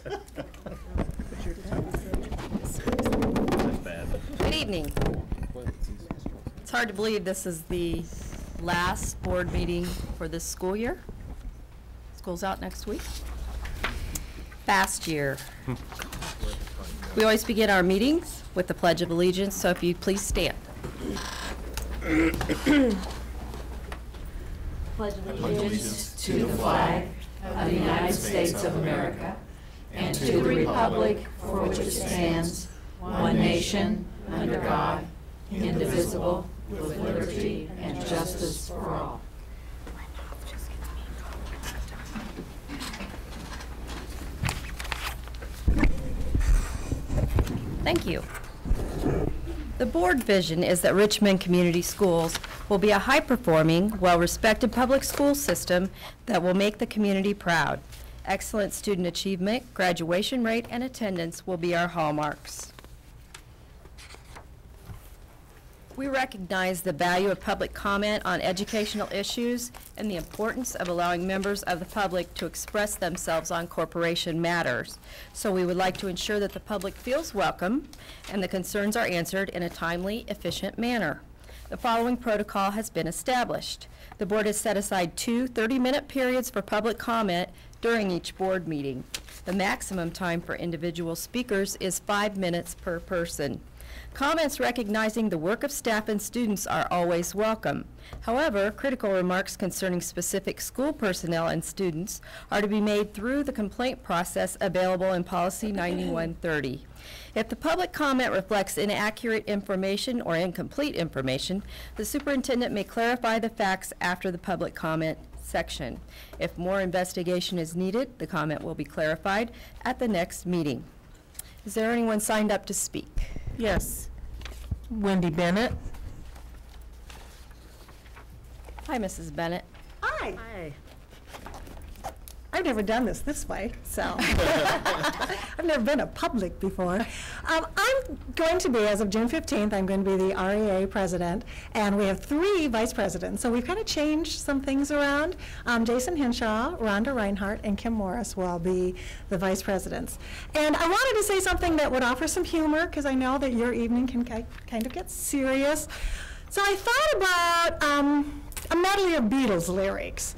Good evening. It's hard to believe this is the last board meeting for this school year. School's out next week. Fast year. We always begin our meetings with the Pledge of Allegiance, so if you please stand. Pledge allegiance to the flag of the United States of America and to the republic for which it stands, one nation, under God, indivisible, with liberty and justice for all. Thank you. The board vision is that Richmond Community Schools will be a high-performing, well-respected public school system that will make the community proud. Excellent student achievement, graduation rate, and attendance will be our hallmarks. We recognize the value of public comment on educational issues and the importance of allowing members of the public to express themselves on corporation matters. So we would like to ensure that the public feels welcome and the concerns are answered in a timely, efficient manner. The following protocol has been established. The board has set aside 2 30-minute periods for public comment during each board meeting. The maximum time for individual speakers is 5 minutes per person. Comments recognizing the work of staff and students are always welcome. However, critical remarks concerning specific school personnel and students are to be made through the complaint process available in Policy 9130. If the public comment reflects inaccurate information or incomplete information, the superintendent may clarify the facts after the public comment section. If more investigation is needed, the comment will be clarified at the next meeting. Is there anyone signed up to speak? Yes. Wendy Bennett. Hi, Mrs. Bennett. Hi. Hi. I've never done this way, so I've never been a public before. I'm going to be, as of June 15th, I'm going to be the REA president, and we have 3 vice presidents, so we've kind of changed some things around. Jason Henshaw, Rhonda Reinhardt, and Kim Morris will be the vice presidents. And I wanted to say something that would offer some humor, because I know that your evening can kind of get serious. So I thought about a medley of Beatles lyrics.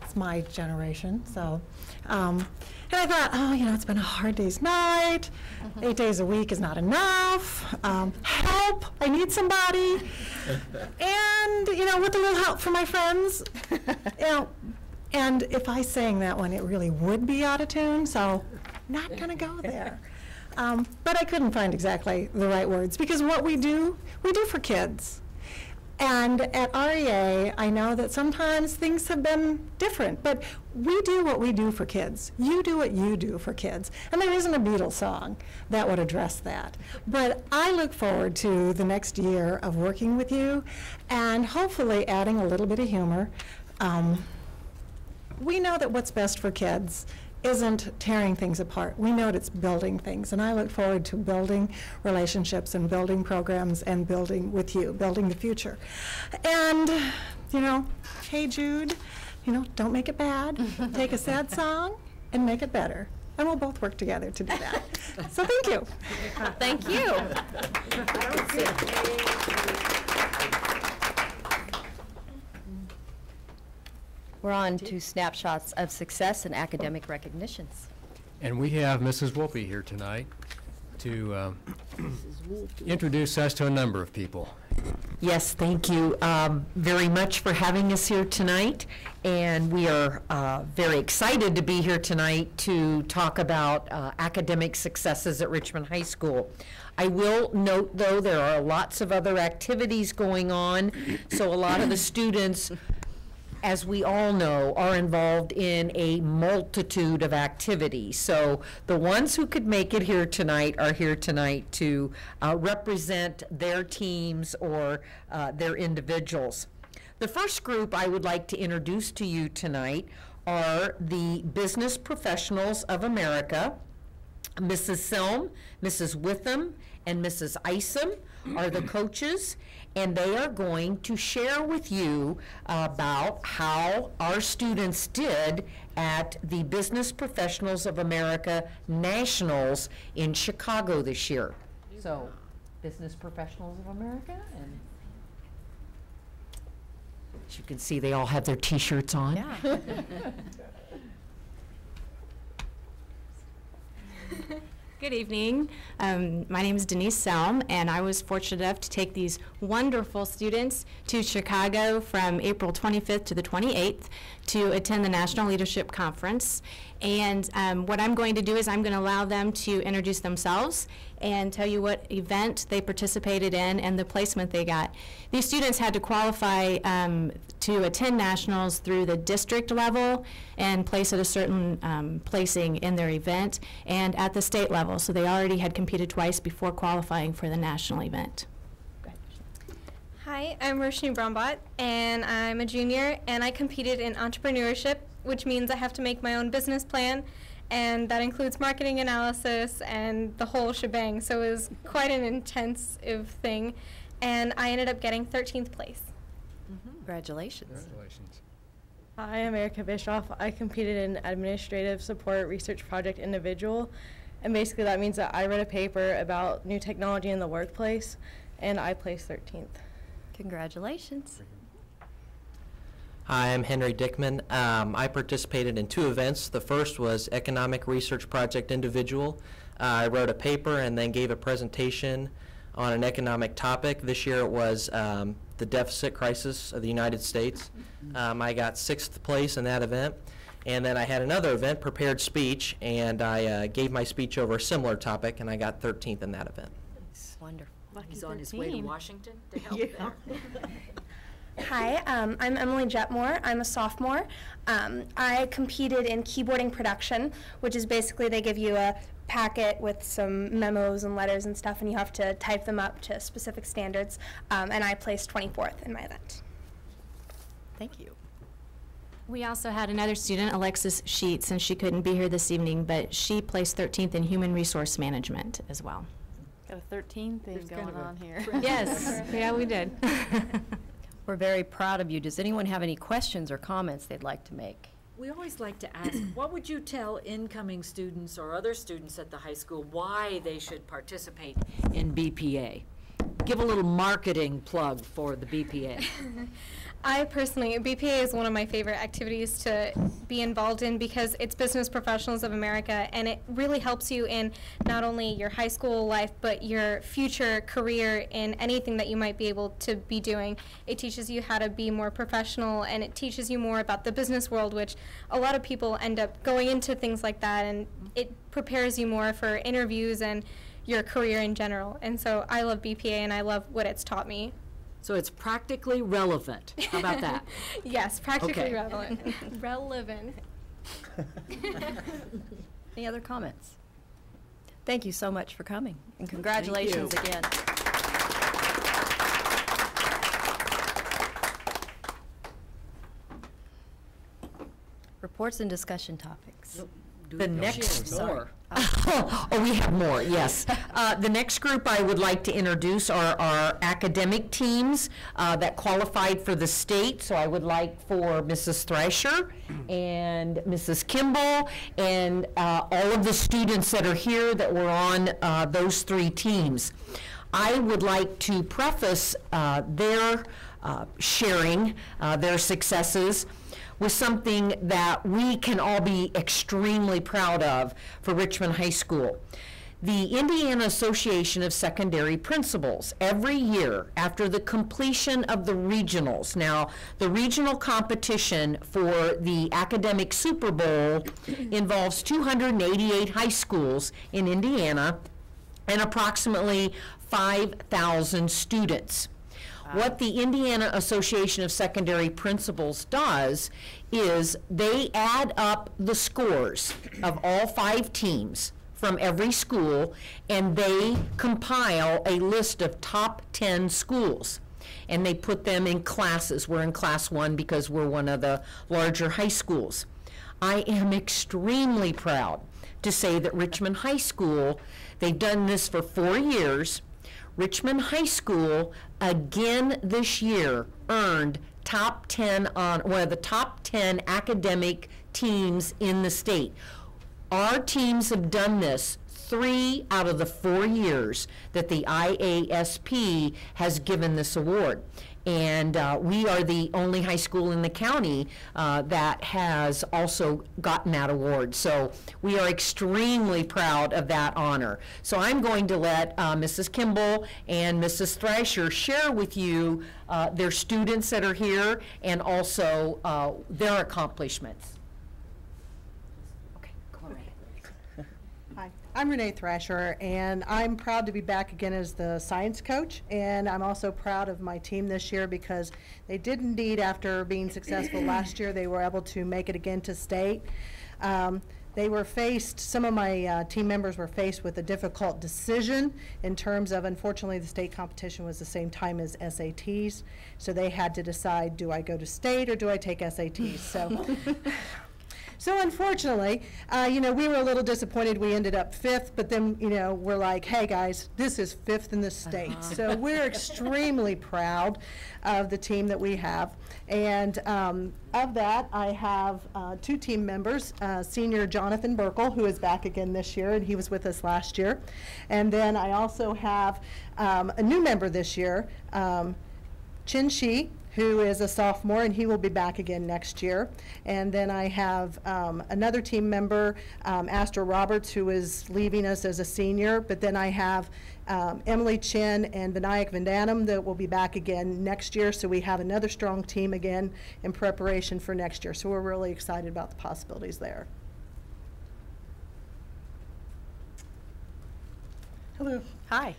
It's my generation, so. And I thought, oh, you know, it's been a hard day's night. 8 days a week is not enough. Help, I need somebody. And, you know, with a little help from my friends, you know, and if I sang that one, it really would be out of tune, so not gonna go there. But I couldn't find exactly the right words, because what we do for kids. And at REA, I know that sometimes things have been different, but we do what we do for kids. You do what you do for kids. And there isn't a Beatles song that would address that. But I look forward to the next year of working with you and hopefully adding a little bit of humor. We know that what's best for kids isn't tearing things apart. We know it's building things, and I look forward to building relationships and building programs and building with you, building the future. And, you know, hey Jude, you know, don't make it bad. Take a sad song and make it better. And we'll both work together to do that. So thank you. Thank you. We're on to snapshots of success and academic recognitions. And we have Mrs. Wolpe here tonight to introduce us to a number of people. Yes, thank you very much for having us here tonight. And we are very excited to be here tonight to talk about academic successes at Richmond High School. I will note, though, there are lots of other activities going on, so a lot of the students, as we all know, are involved in a multitude of activities. So the ones who could make it here tonight are here tonight to represent their teams or their individuals. The first group I would like to introduce to you tonight are the Business Professionals of America, Mrs. Selm, Mrs. Witham, and Mrs. Isom are the coaches, and they are going to share with you about how our students did at the Business Professionals of America Nationals in Chicago this year. So, Business Professionals of America, and as you can see, they all have their t-shirts on. Yeah. Good evening. My name is Denise Selm, and I was fortunate enough to take these wonderful students to Chicago from April 25th to the 28th to attend the National Leadership Conference. And what I'm going to do is I'm going to allow them to introduce themselves and tell you what event they participated in and the placement they got. These students had to qualify to attend nationals through the district level and place at a certain placing in their event, and at the state level. So they already had competed twice before qualifying for the national event. Hi, I'm Roshni Brombot, and I'm a junior, and I competed in entrepreneurship, which means I have to make my own business plan, and that includes marketing analysis and the whole shebang. So it was quite an intensive thing, and I ended up getting 13th place. Congratulations. Congratulations. Hi, I'm Erica Bischoff. I competed in Administrative Support Research Project Individual, and basically that means that I read a paper about new technology in the workplace, and I placed 13th. Congratulations. Hi, I'm Henry Dickman. I participated in 2 events. The first was Economic Research Project Individual. I wrote a paper and then gave a presentation on an economic topic. This year it was the deficit crisis of the United States. I got 6th place in that event. And then I had another event, prepared speech, and I gave my speech over a similar topic, and I got 13th in that event. Wonderful. He's on his way to Washington to help there. Hi, I'm Emily Jetmore. I'm a sophomore. I competed in keyboarding production, which is basically they give you a packet with some memos and letters and stuff, and you have to type them up to specific standards, and I placed 24th in my event. Thank you. We also had another student, Alexis Sheets, and she couldn't be here this evening, but she placed 13th in Human Resource Management as well. Got a 13 thing going on here. Yes, yeah, we did. We're very proud of you. Does anyone have any questions or comments they'd like to make? We always like to ask, what would you tell incoming students or other students at the high school why they should participate in BPA? Give a little marketing plug for the BPA. I personally, BPA is one of my favorite activities to be involved in because it's Business Professionals of America, and it really helps you in not only your high school life, but your future career in anything that you might be able to be doing. It teaches you how to be more professional, and it teaches you more about the business world, which a lot of people end up going into things like that, and it prepares you more for interviews and your career in general. And so I love BPA, and I love what it's taught me. So it's practically relevant. How about that? Yes, practically Okay. relevant. Relevant. Any other comments? Thank you so much for coming, and congratulations again. Reports and discussion topics. The next, More. oh, we have more, yes. The next group I would like to introduce are our academic teams that qualified for the state. So I would like for Mrs. Thrasher and Mrs. Kimball and all of the students that are here that were on those 3 teams. I would like to preface their sharing their successes with something that we can all be extremely proud of for Richmond High School. The Indiana Association of Secondary Principals, every year after the completion of the regionals, now the regional competition for the academic Super Bowl involves 288 high schools in Indiana and approximately 5,000 students. What the Indiana Association of Secondary Principals does is they add up the scores of all 5 teams from every school, and they compile a list of top 10 schools. And they put them in classes. We're in class 1 because we're one of the larger high schools. I am extremely proud to say that Richmond High School, they've done this for 4 years. Richmond High School, again this year, earned top 10 on one of the top 10 academic teams in the state. Our teams have done this 3 out of the 4 years that the IASP has given this award. And we are the only high school in the county that has also gotten that award. So we are extremely proud of that honor. So I'm going to let Mrs. Kimball and Mrs. Thrasher share with you their students that are here and also their accomplishments. Okay, go ahead. Hi, I'm Renee Thrasher, and I'm proud to be back again as the science coach, and I'm also proud of my team this year because they did indeed, after being successful last year, they were able to make it again to state. They were faced, some of my team members were faced with a difficult decision in terms of, unfortunately, the state competition was the same time as SATs, so they had to decide, do I go to state or do I take SATs? So unfortunately, we were a little disappointed we ended up 5th, but then, we're like, hey guys, this is 5th in the state. So we're extremely proud of the team that we have. And of that, I have 2 team members, senior Jonathan Burkle, who is back again this year, and he was with us last year. And then I also have a new member this year, Chin Shi, who is a sophomore, and he will be back again next year. And then I have another team member, Astra Roberts, who is leaving us as a senior. But then I have Emily Chin and Vinayak Vandanam that will be back again next year. So we have another strong team again in preparation for next year. So we're really excited about the possibilities there. Hello. Hi.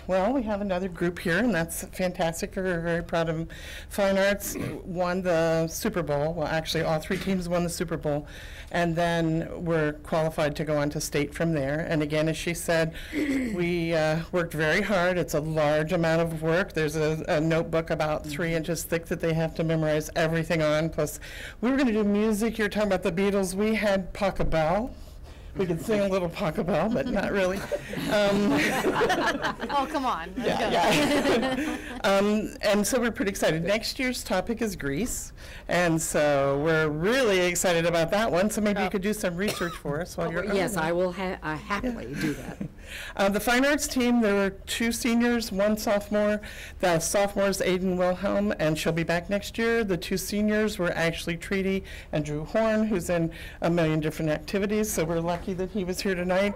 Well, we have another group here, and that's fantastic. We're very proud of them. Fine Arts won the Super Bowl. Well, actually, all 3 teams won the Super Bowl, and then we're qualified to go on to state from there. And again, as she said, we worked very hard. It's a large amount of work. There's a notebook about 3 inches thick that they have to memorize everything on. Plus, we were going to do music. You're talking about the Beatles. We had Pachelbel. We could sing a little Pachelbel, but not really. Oh, come on. Let's go. And so we're pretty excited. Next year's topic is Greece, and so we're really excited about that one. So maybe you could do some research for us while you're Yes, I will happily do that. The Fine Arts team, there were 2 seniors, 1 sophomore. The sophomore is Aiden Wilhelm, and she'll be back next year. The 2 seniors were actually Treaty and Drew Horn, who's in a million different activities, so we're lucky that he was here tonight.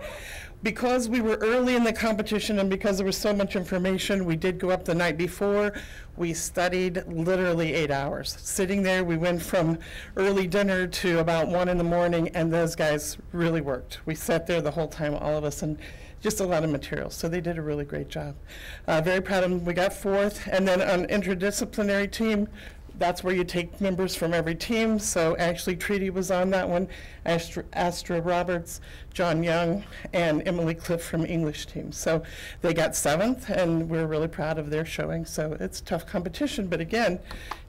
Because we were early in the competition and because there was so much information, we did go up the night before. We studied literally 8 hours. Sitting there, we went from early dinner to about 1 in the morning, and those guys really worked. We sat there the whole time, all of us, and just a lot of material. So they did a really great job. Very proud of them. We got 4th. And then on interdisciplinary team, that's where you take members from every team. So actually Treaty was on that one, Astra Roberts, John Young, and Emily Cliff from English team. So they got 7th, and we're really proud of their showing. So it's tough competition, but again,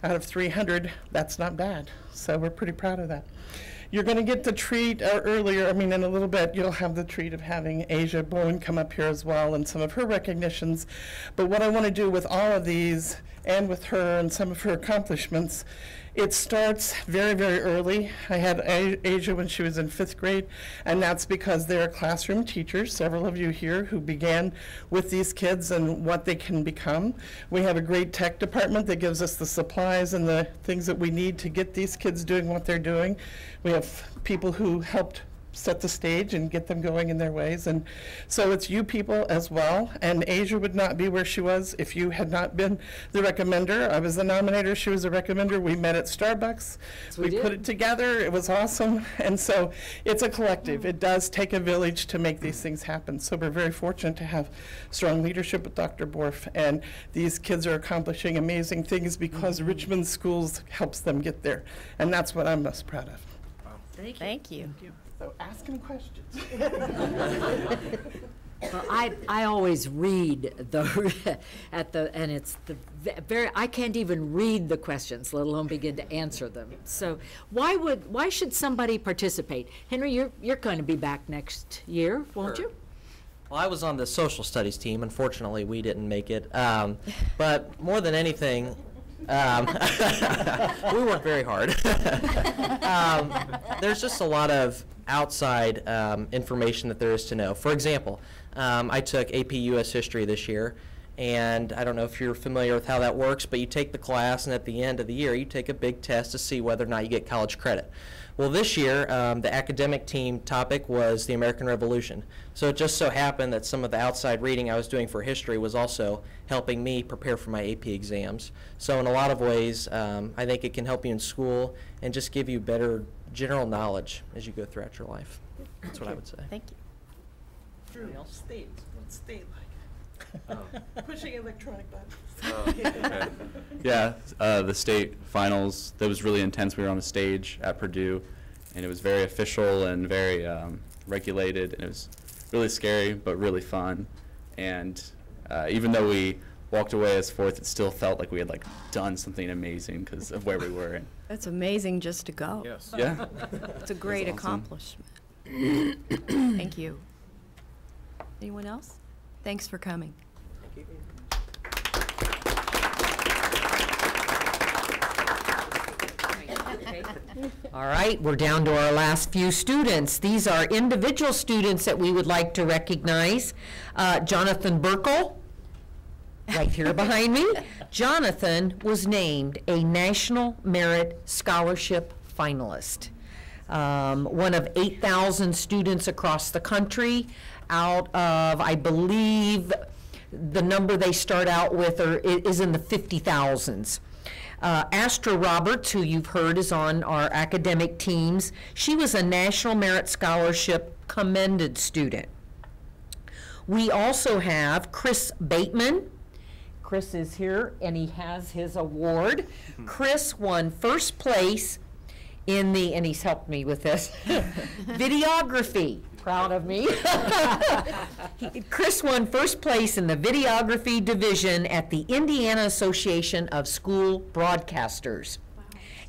out of 300, that's not bad. So we're pretty proud of that. You're going to get the treat earlier, in a little bit, you'll have the treat of having Asia Bowen come up here as well and some of her recognitions. But what I want to do with all of these and with her and some of her accomplishments, it starts very, very early. I had Asia when she was in 5th grade, and that's because they're classroom teachers, several of you here, who began with these kids and what they can become. We have a great tech department that gives us the supplies and the things that we need to get these kids doing what they're doing. We have people who helped set the stage and get them going in their ways. And so it's you people as well. And Asia would not be where she was if you had not been the recommender. I was the nominator, she was the recommender. We met at Starbucks. We put it together. It was awesome. And so it's a collective. It does take a village to make these things happen. So we're very fortunate to have strong leadership with Dr. Borf. And these kids are accomplishing amazing things because Richmond Schools helps them get there. And that's what I'm most proud of. Thank you. So ask him questions. Well, I always read the, and it's the I can't even read the questions, let alone begin to answer them. So why should somebody participate? Henry, you're going to be back next year, won't you? Well, I was on the social studies team. Unfortunately, we didn't make it. But more than anything, we worked very hard. There's just a lot of outside information that there is to know. For example, I took AP US History this year, and I don't know if you're familiar with how that works, but you take the class, and at the end of the year, you take a big test to see whether or not you get college credit. Well, this year, the academic team topic was the American Revolution. So it just so happened that some of the outside reading I was doing for history was also helping me prepare for my AP exams. So in a lot of ways, I think it can help you in school and just give you better general knowledge as you go throughout your life. That's what I would say. Thank you. Drew, state. What's state like? Pushing electronic buttons. Okay. Yeah, the state finals, that was really intense. We were on a stage at Purdue, and it was very official and very regulated, and it was really scary, but really fun. And even though we walked away as fourth, it still felt like we had done something amazing because of where we were. And That's amazing just to go. yes. Yeah. It's a great That's awesome. accomplishment. Thank you. Anyone else? Thanks for coming. All right, we're down to our last few students. These are individual students that we would like to recognize. Jonathan Burkle, right here behind me. Jonathan was named a National Merit Scholarship finalist. One of 8,000 students across the country out of, I believe, the number they start out with is in the 50,000s. Astra Roberts, who you've heard is on our academic teams, she was a National Merit Scholarship commended student. We also have Chris Bateman. Chris is here, and he has his award. Chris won first place in the, and he's helped me with this, videography. Proud of me. Chris won first place in the videography division at the Indiana Association of School Broadcasters. Wow.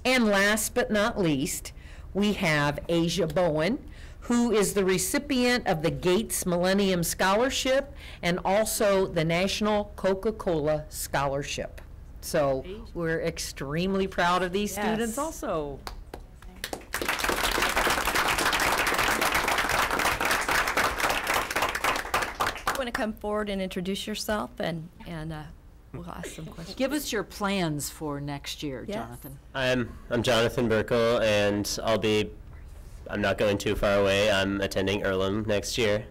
And last but not least, we have Asia Bowen, who is the recipient of the Gates Millennium Scholarship and also the National Coca-Cola Scholarship. So we're extremely proud of these students also. Want to come forward and introduce yourself, and we'll ask some questions. Give us your plans for next year, Yes. Jonathan. I'm Jonathan Burkle, and I'm not going too far away. I'm attending Earlham next year.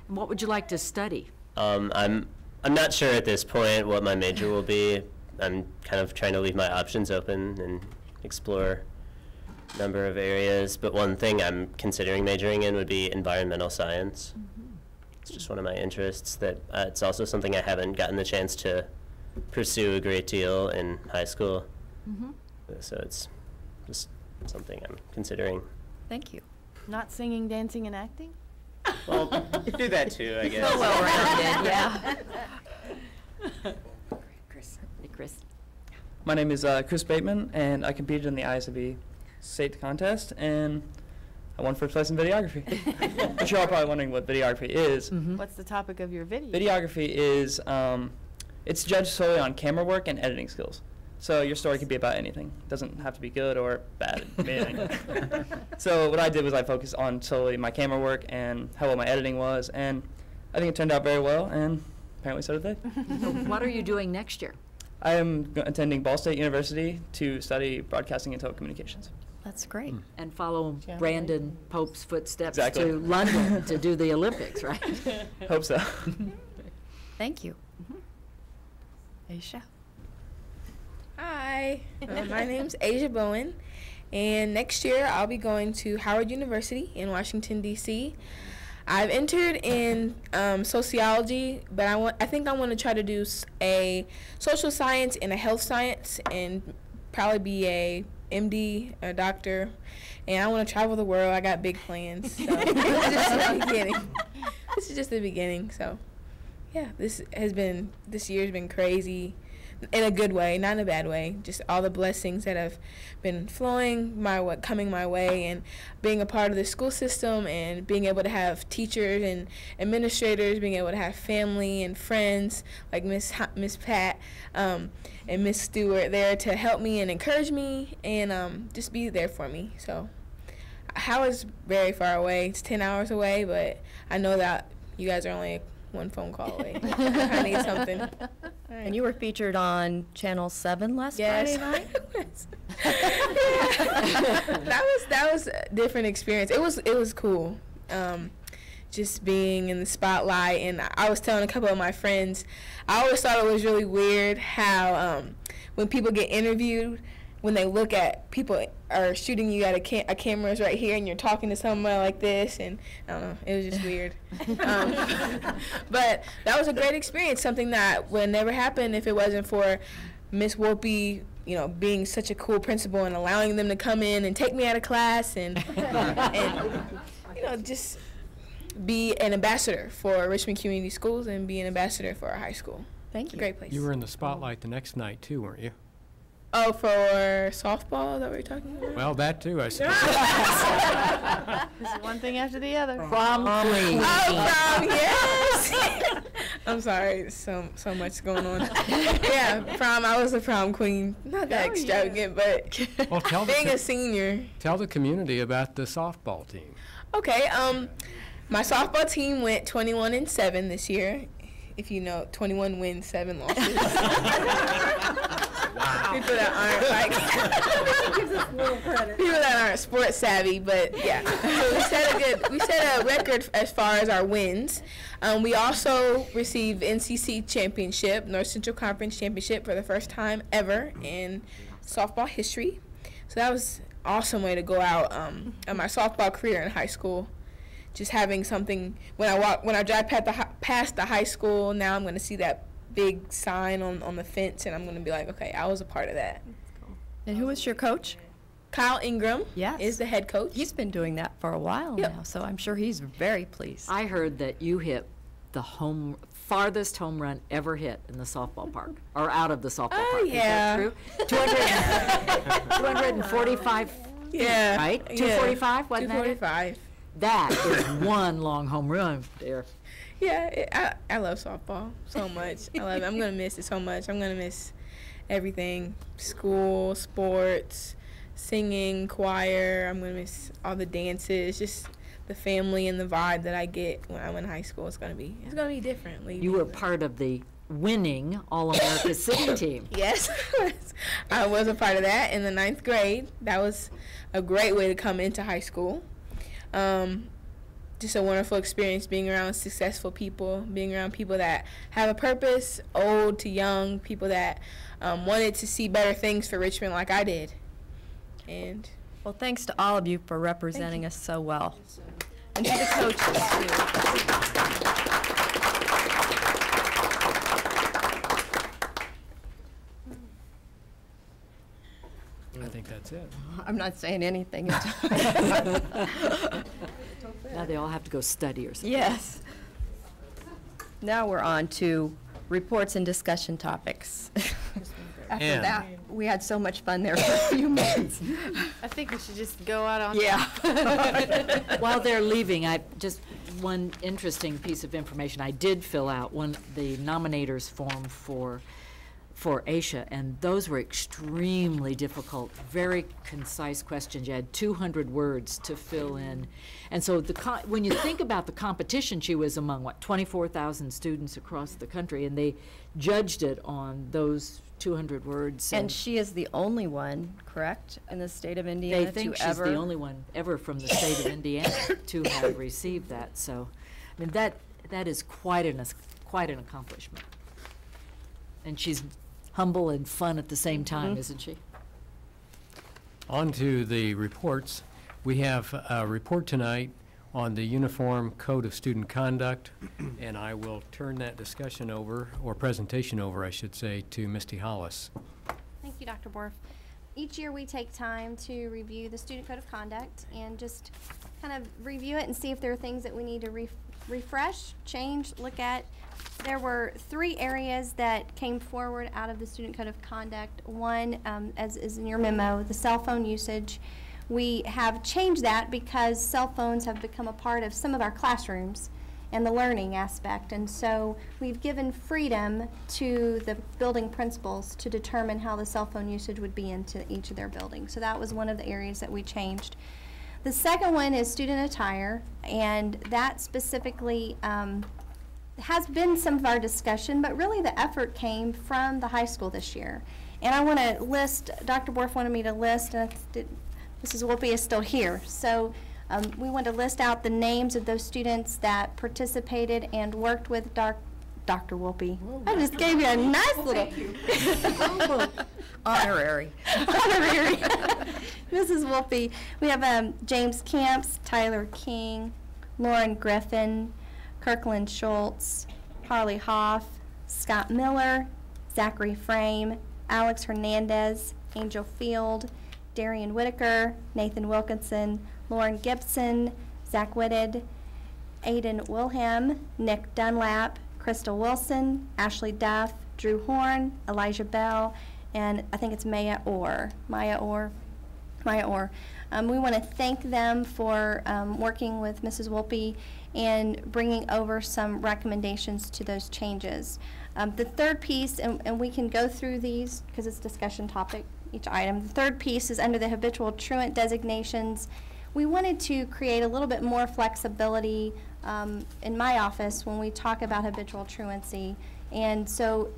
And what would you like to study? I'm not sure at this point what my major will be. I'm kind of trying to leave my options open and explore a number of areas, but one thing I'm considering majoring in would be environmental science. It's just one of my interests that it's also something I haven't gotten the chance to pursue a great deal in high school. So it's just something I'm considering. Thank you. Not singing, dancing, and acting? Well, do that too, I guess. So well-rounded, yeah. Chris. Hey, Chris. My name is Chris Bateman, and I competed in the ISB state contest, and I won first place in videography. But you're all probably wondering what videography is. What's the topic of your video? Videography is, it's judged solely on camera work and editing skills. So your story could be about anything. It doesn't have to be good or bad. It can be anything. So what I did was I focused on solely my camera work and how well my editing was, and I think it turned out very well, and apparently so did they. So what are you doing next year? I am attending Ball State University to study broadcasting and telecommunications. That's great. And follow Brandon Pope's footsteps Exactly. to London to do the Olympics, right? Hope so. Thank you. Aisha. Hi, my name's Asia Bowen, and next year I'll be going to Howard University in Washington, D.C. I've entered in sociology, but I think I want to try to do a social science and a health science and probably be a MD, a doctor, and I want to travel the world. I got big plans. So just the beginning. this is just the beginning. So, yeah, this year's been crazy in a good way, not in a bad way. Just all the blessings that have been coming my way, and being a part of the school system, and being able to have teachers and administrators, being able to have family and friends like Miss Pat and Miss Stewart there to help me and encourage me and just be there for me. So Howard's very far away. It's 10 hours away, but I know that you guys are only one phone call away. I need something. Right. And you were featured on Channel 7 last Friday night? That was a different experience. It was cool. Just being in the spotlight, and I was telling a couple of my friends, I always thought it was really weird how when people get interviewed, when they look at people are shooting you at a camera's right here, and you're talking to someone like this, and I don't know, it was just weird. But that was a great experience, something that would never happen if it wasn't for Miss Wolpe, being such a cool principal and allowing them to come in and take me out of class and just be an ambassador for Richmond Community Schools and be an ambassador for our high school. Thank you. Great place. You were in the spotlight the next night too, weren't you? Oh, for softball, is that what you're talking about? Well, that too, I suppose. This is one thing after the other. Prom queen. Oh, prom, yes. I'm sorry, so much going on. Yeah, prom. I was a prom queen. Not that extravagant, but Well, being a senior. Tell the community about the softball team. Okay, my softball team went 21-7 this year. If you know, 21 wins, 7 losses. People that aren't sports savvy, but yeah. So we set a record as far as our wins. We also received NCC championship, North Central Conference championship, for the first time ever in softball history. So that was an awesome way to go out in my softball career in high school. Just having something when I drive past the high school. Now I'm going to see that big sign on the fence, and I'm going to be like, okay, I was a part of that. And who was your coach? Kyle Ingram Yes. is the head coach. He's been doing that for a while now, so I'm sure he's very pleased. I heard that you hit the farthest home run ever hit in the softball park, or out of the softball park. Yeah. Is that true? 245 feet, Yeah. right? 245, wasn't that it? 245. That is one long home run there. Yeah, I love softball so much. I love it. I'm going to miss it so much. I'm going to miss everything. School, sports, singing, choir. I'm going to miss all the dances, just the family and the vibe that I get when I'm in high school. It's going to be different. You were part of the winning All-America City team. Yes, I was a part of that in the 9th grade. That was a great way to come into high school. Just a wonderful experience being around successful people, being around people that have a purpose, old to young, people that wanted to see better things for Richmond like I did. And well, thanks to all of you for representing us so well. And to the coaches, too. I think that's it. I'm not saying anything. Now they all have to go study or something. Yes. Now we're on to reports and discussion topics. After And- that, we had so much fun there for a few minutes. I think we should just go out on. Yeah. While they're leaving, one interesting piece of information. I did fill out the nominators form for Asia, and those were extremely difficult, very concise questions. You had 200 words to fill in. And so when you think about the competition, she was among, 24,000 students across the country, and they judged it on those 200 words. And she is the only one, correct, in the state of Indiana They think she's the only one ever from the state of Indiana to have received that. So, I mean, that is quite an accomplishment. And she's humble and fun at the same time, isn't she? On to the reports. We have a report tonight on the Uniform Code of Student Conduct, and I will turn that discussion over, or presentation over, I should say, to Misty Hollis. Thank you, Dr. Borf. Each year we take time to review the Student Code of Conduct and just kind of review it and see if there are things that we need to refresh, change, look at. There were 3 areas that came forward out of the Student Code of Conduct. One, as is in your memo, the cell phone usage. We have changed that because cell phones have become a part of some of our classrooms and the learning aspect. And so we've given freedom to the building principals to determine how the cell phone usage would be into each of their buildings. So that was one of the areas that we changed. The second one is student attire, and that specifically has been some of our discussion, but really the effort came from the high school this year. And I want to list, Dr. Borf wanted me to list, and Mrs. Wolpe is still here. So we want to list out the names of those students that participated and worked with Dr. Wolpe. I just gave you a nice little Honorary. honorary. Mrs. Wolpe. We have James Camps, Tyler King, Lauren Griffin, Kirkland Schultz, Harley Hoff, Scott Miller, Zachary Frame, Alex Hernandez, Angel Field, Darian Whitaker, Nathan Wilkinson, Lauren Gibson, Zach Whitted, Aiden Wilhelm, Nick Dunlap, Crystal Wilson, Ashley Duff, Drew Horn, Elijah Bell, and I think it's Maya Orr. We want to thank them for working with Mrs. Wolpe and bringing over some recommendations to those changes. The third piece, and we can go through these because it's discussion topic, each item. The third piece is under the habitual truant designations. We wanted to create a little bit more flexibility in my office when we talk about habitual truancy. And so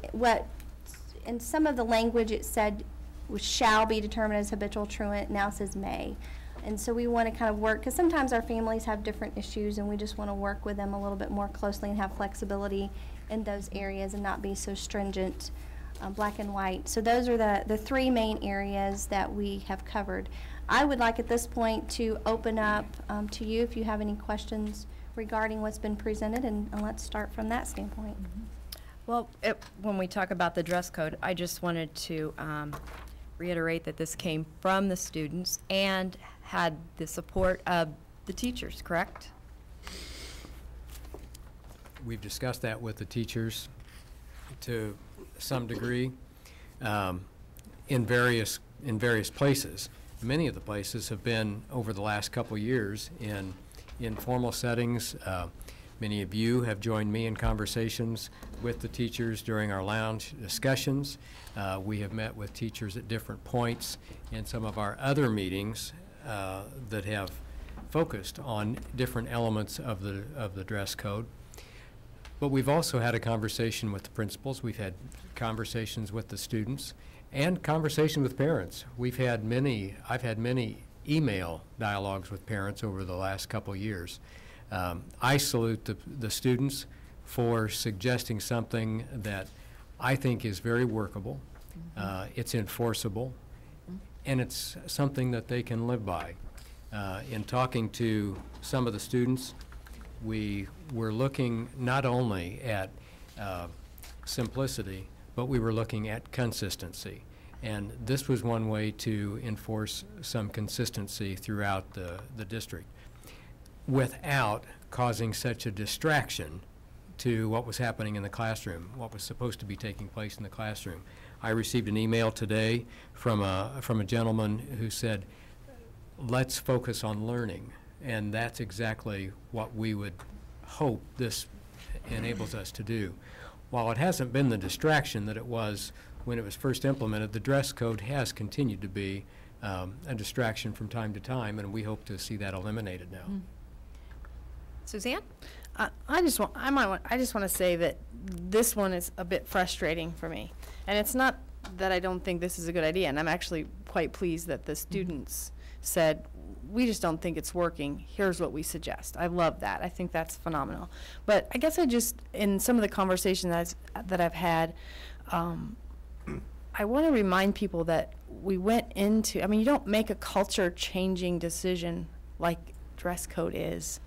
in some of the language it said shall be determined as habitual truant, now says may. And so we want to kind of work, because sometimes our families have different issues and we just want to work with them a little bit more closely and have flexibility in those areas and not be so stringent, black and white. So those are the 3 main areas that we have covered. I would like at this point to open up to you if you have any questions regarding what's been presented, and let's start from that standpoint. Well, when we talk about the dress code, I just wanted to reiterate that this came from the students and had the support of the teachers, correct? We've discussed that with the teachers to some degree in various places. Many of the places have been over the last couple years in informal settings. Many of you have joined me in conversations with the teachers during our lounge discussions. We have met with teachers at different points in some of our other meetings that have focused on different elements of the dress code. But we've also had a conversation with the principals. We've had conversations with the students and conversation with parents. I've had many email dialogues with parents over the last couple years. I salute the students for suggesting something that I think is very workable, it's enforceable, and it's something that they can live by. In talking to some of the students, we were looking not only at simplicity, but we were looking at consistency. And this was one way to enforce some consistency throughout the district without causing such a distraction to what was happening in the classroom, what was supposed to be taking place in the classroom. I received an email today from a gentleman who said, let's focus on learning. And that's exactly what we would hope this enables us to do. While it hasn't been the distraction that it was when it was first implemented, the dress code has continued to be a distraction from time to time, and we hope to see that eliminated now. Suzanne? I just want to say that this one is a bit frustrating for me. And it's not that I don't think this is a good idea, and I'm actually quite pleased that the students said, we just don't think it's working. Here's what we suggest. I love that. I think that's phenomenal. But I guess in some of the conversations that I've had, I want to remind people that we went into, you don't make a culture-changing decision like dress code is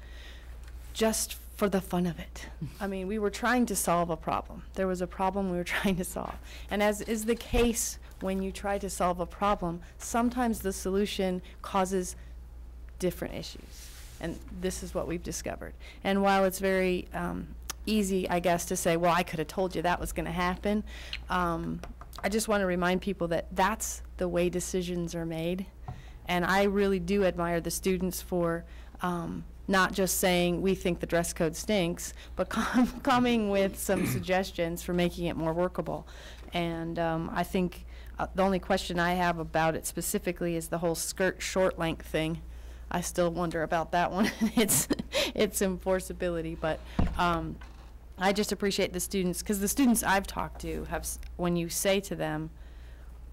just for the fun of it. We were trying to solve a problem. There was a problem we were trying to solve. And as is the case when you try to solve a problem, sometimes the solution causes different issues. and this is what we've discovered. And while it's very easy, I guess, to say, well, I could have told you that was going to happen, I just want to remind people that that's the way decisions are made. And I really do admire the students for not just saying we think the dress code stinks, but coming with some suggestions for making it more workable. And I think the only question I have about it specifically is the whole skirt short length thing. I still wonder about that one. its enforceability, but I just appreciate the students, because the students I've talked to have, when you say to them,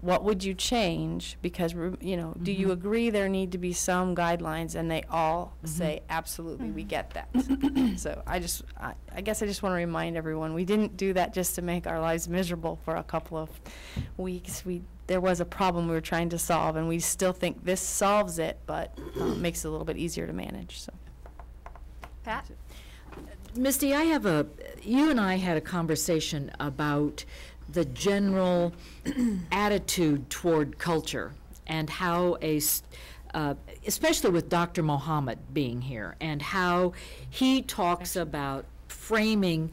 what would you change? Because, you know, do you agree there need to be some guidelines? And they all say, absolutely, we get that. So I guess I just want to remind everyone, we didn't do that just to make our lives miserable for a couple of weeks. There was a problem we were trying to solve, and we still think this solves it, but makes it a little bit easier to manage. So, Pat? Misty, you and I had a conversation about the general attitude toward culture and how especially with Dr. Mohammed being here, and how he talks about framing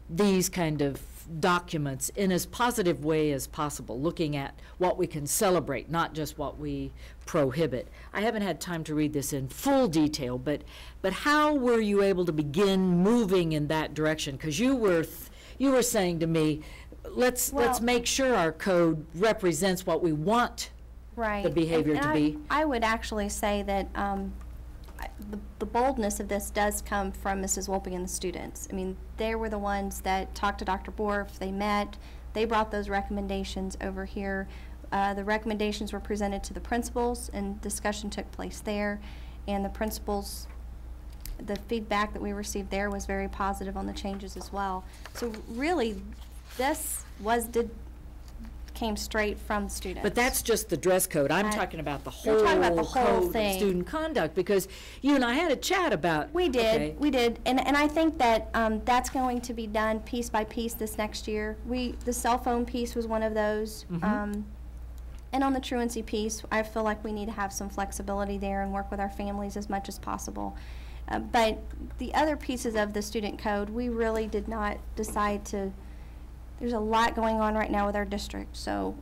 these kind of documents in as positive way as possible, looking at what we can celebrate, not just what we prohibit. I haven't had time to read this in full detail, but how were you able to begin moving in that direction? Because you were saying to me, let's make sure our code represents what we want the behavior to be. I would actually say that the boldness of this does come from Mrs. Wolpe and the students. I mean, they were the ones that talked to Dr. Borf, they met, they brought those recommendations over here. The recommendations were presented to the principals, and discussion took place there, and the principals, the feedback that we received there was very positive on the changes as well. So really, this came straight from the students. But that's just the dress code. I'm talking about the whole, whole code thing. Of student conduct, because you and I had a chat about. We did, okay. we did, and I think that that's going to be done piece by piece this next year. The cell phone piece was one of those, and on the truancy piece, I feel like we need to have some flexibility there and work with our families as much as possible. But the other pieces of the student code, we really did not decide to. There's a lot going on right now with our district, so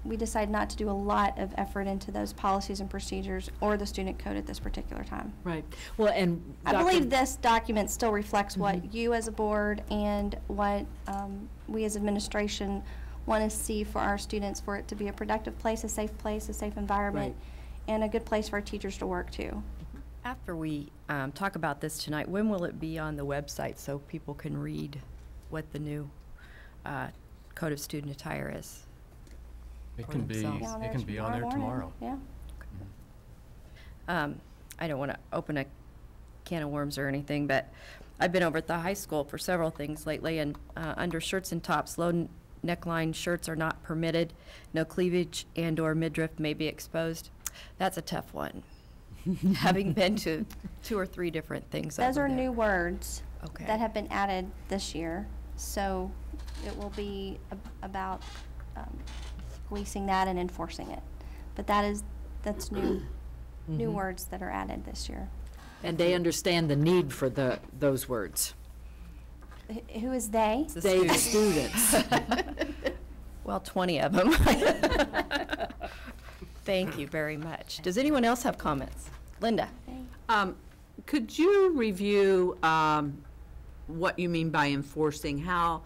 we decided not to do a lot of effort into those policies and procedures or the student code at this particular time. Right. Well, and I believe this document still reflects what you as a board and what we as administration want to see for our students, for it to be a productive place, a safe environment, and a good place for our teachers to work too. After we talk about this tonight, when will it be on the website so people can read what the new Code of Student Attire is? It can be on there tomorrow. Yeah. I don't want to open a can of worms or anything, but I've been over at the high school for several things lately, and under shirts and tops, low neckline shirts are not permitted. No cleavage and or midriff may be exposed. That's a tough one. Having been to 2 or 3 different things. Those are new words that have been added this year. So it will be about policing that and enforcing it. But that's new, new words that are added this year. And they understand the need for those words. Who is they? They, the students. Well, 20 of them. Thank you very much. Does anyone else have comments? Linda? Could you review what you mean by enforcing? How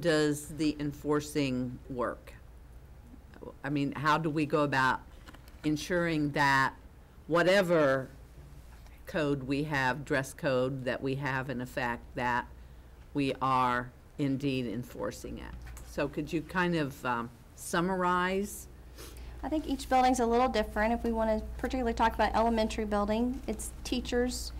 does the enforcing work? I mean, how do we go about ensuring that whatever code we have, dress code that we have in effect, that we are indeed enforcing it? So could you kind of summarize? I think each building's a little different. If we want to particularly talk about elementary building, it's teachers.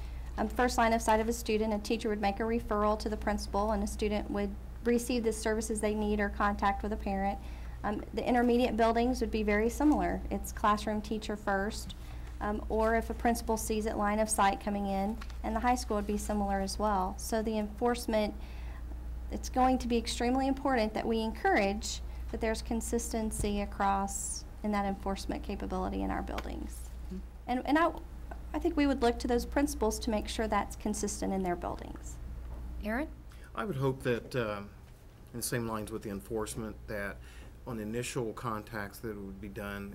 First line of sight of a student, a teacher would make a referral to the principal, and a student would receive the services they need or contact with a parent. The intermediate buildings would be very similar. It's classroom teacher first, or if a principal sees it, line of sight coming in, and the high school would be similar as well. So the enforcement, it's going to be extremely important that we encourage that there's consistency across in that enforcement capability in our buildings. And I think we would look to those principals to make sure that's consistent in their buildings. Aaron? I would hope that, in the same lines with the enforcement, that on initial contacts that it would be done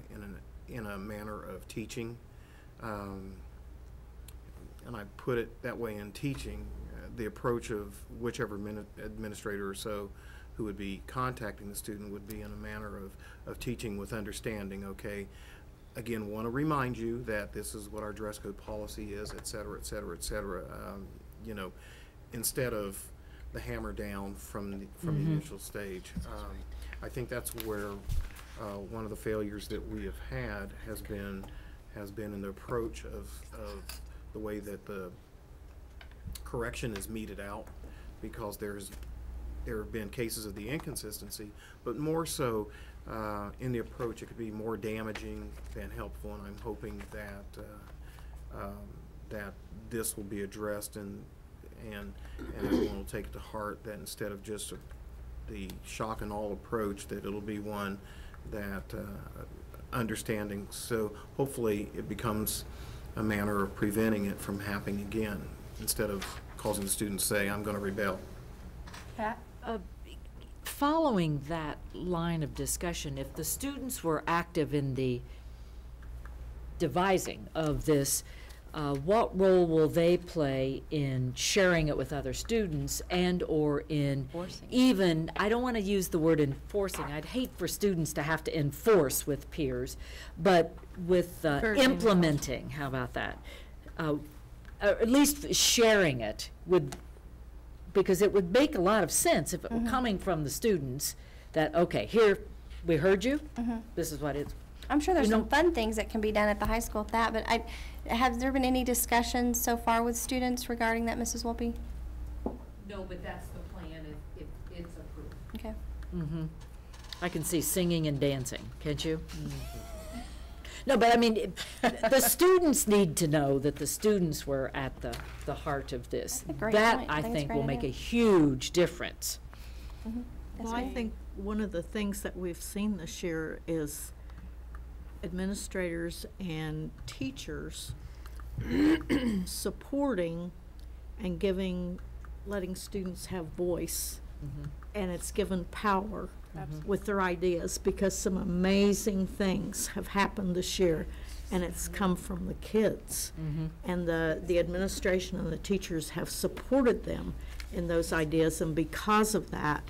in a manner of teaching. And I put it that way in teaching, the approach of whichever administrator or so who would be contacting the student would be in a manner of teaching with understanding, okay, again, want to remind you that this is what our dress code policy is, et cetera, et cetera, et cetera. You know, instead of the hammer down from the initial stage. I think that's where one of the failures that we have had has been in the approach of the way that the correction is meted out, because there have been cases of the inconsistency, but more so in the approach it could be more damaging than helpful, and I'm hoping that that this will be addressed and everyone will take it to heart, that instead of just the shock and awe approach, that it'll be one that understanding. So hopefully it becomes a manner of preventing it from happening again, instead of causing the students to say, I'm going to rebel. Pat? Following that line of discussion, if the students were active in the devising of this, what role will they play in sharing it with other students and or in even, I don't want to use the word enforcing, I'd hate for students to have to enforce with peers, but with implementing, how about that? At least sharing it would, because it would make a lot of sense if it were coming from the students that, okay, here, we heard you, this is what it's. I'm sure there's some fun things that can be done at the high school with that, but has there been any discussions so far with students regarding that, Mrs. Wolpe? No, but that's the plan if it's approved. Okay. I can see singing and dancing, can't you? No, but I mean, the students need to know that the students were at the heart of this. That, I think, will make a huge difference. Well, I think one of the things that we've seen this year is administrators and teachers supporting and letting students have voice, and it's given power with their ideas, because some amazing things have happened this year, and it's come from the kids, and the administration and the teachers have supported them in those ideas, and because of that,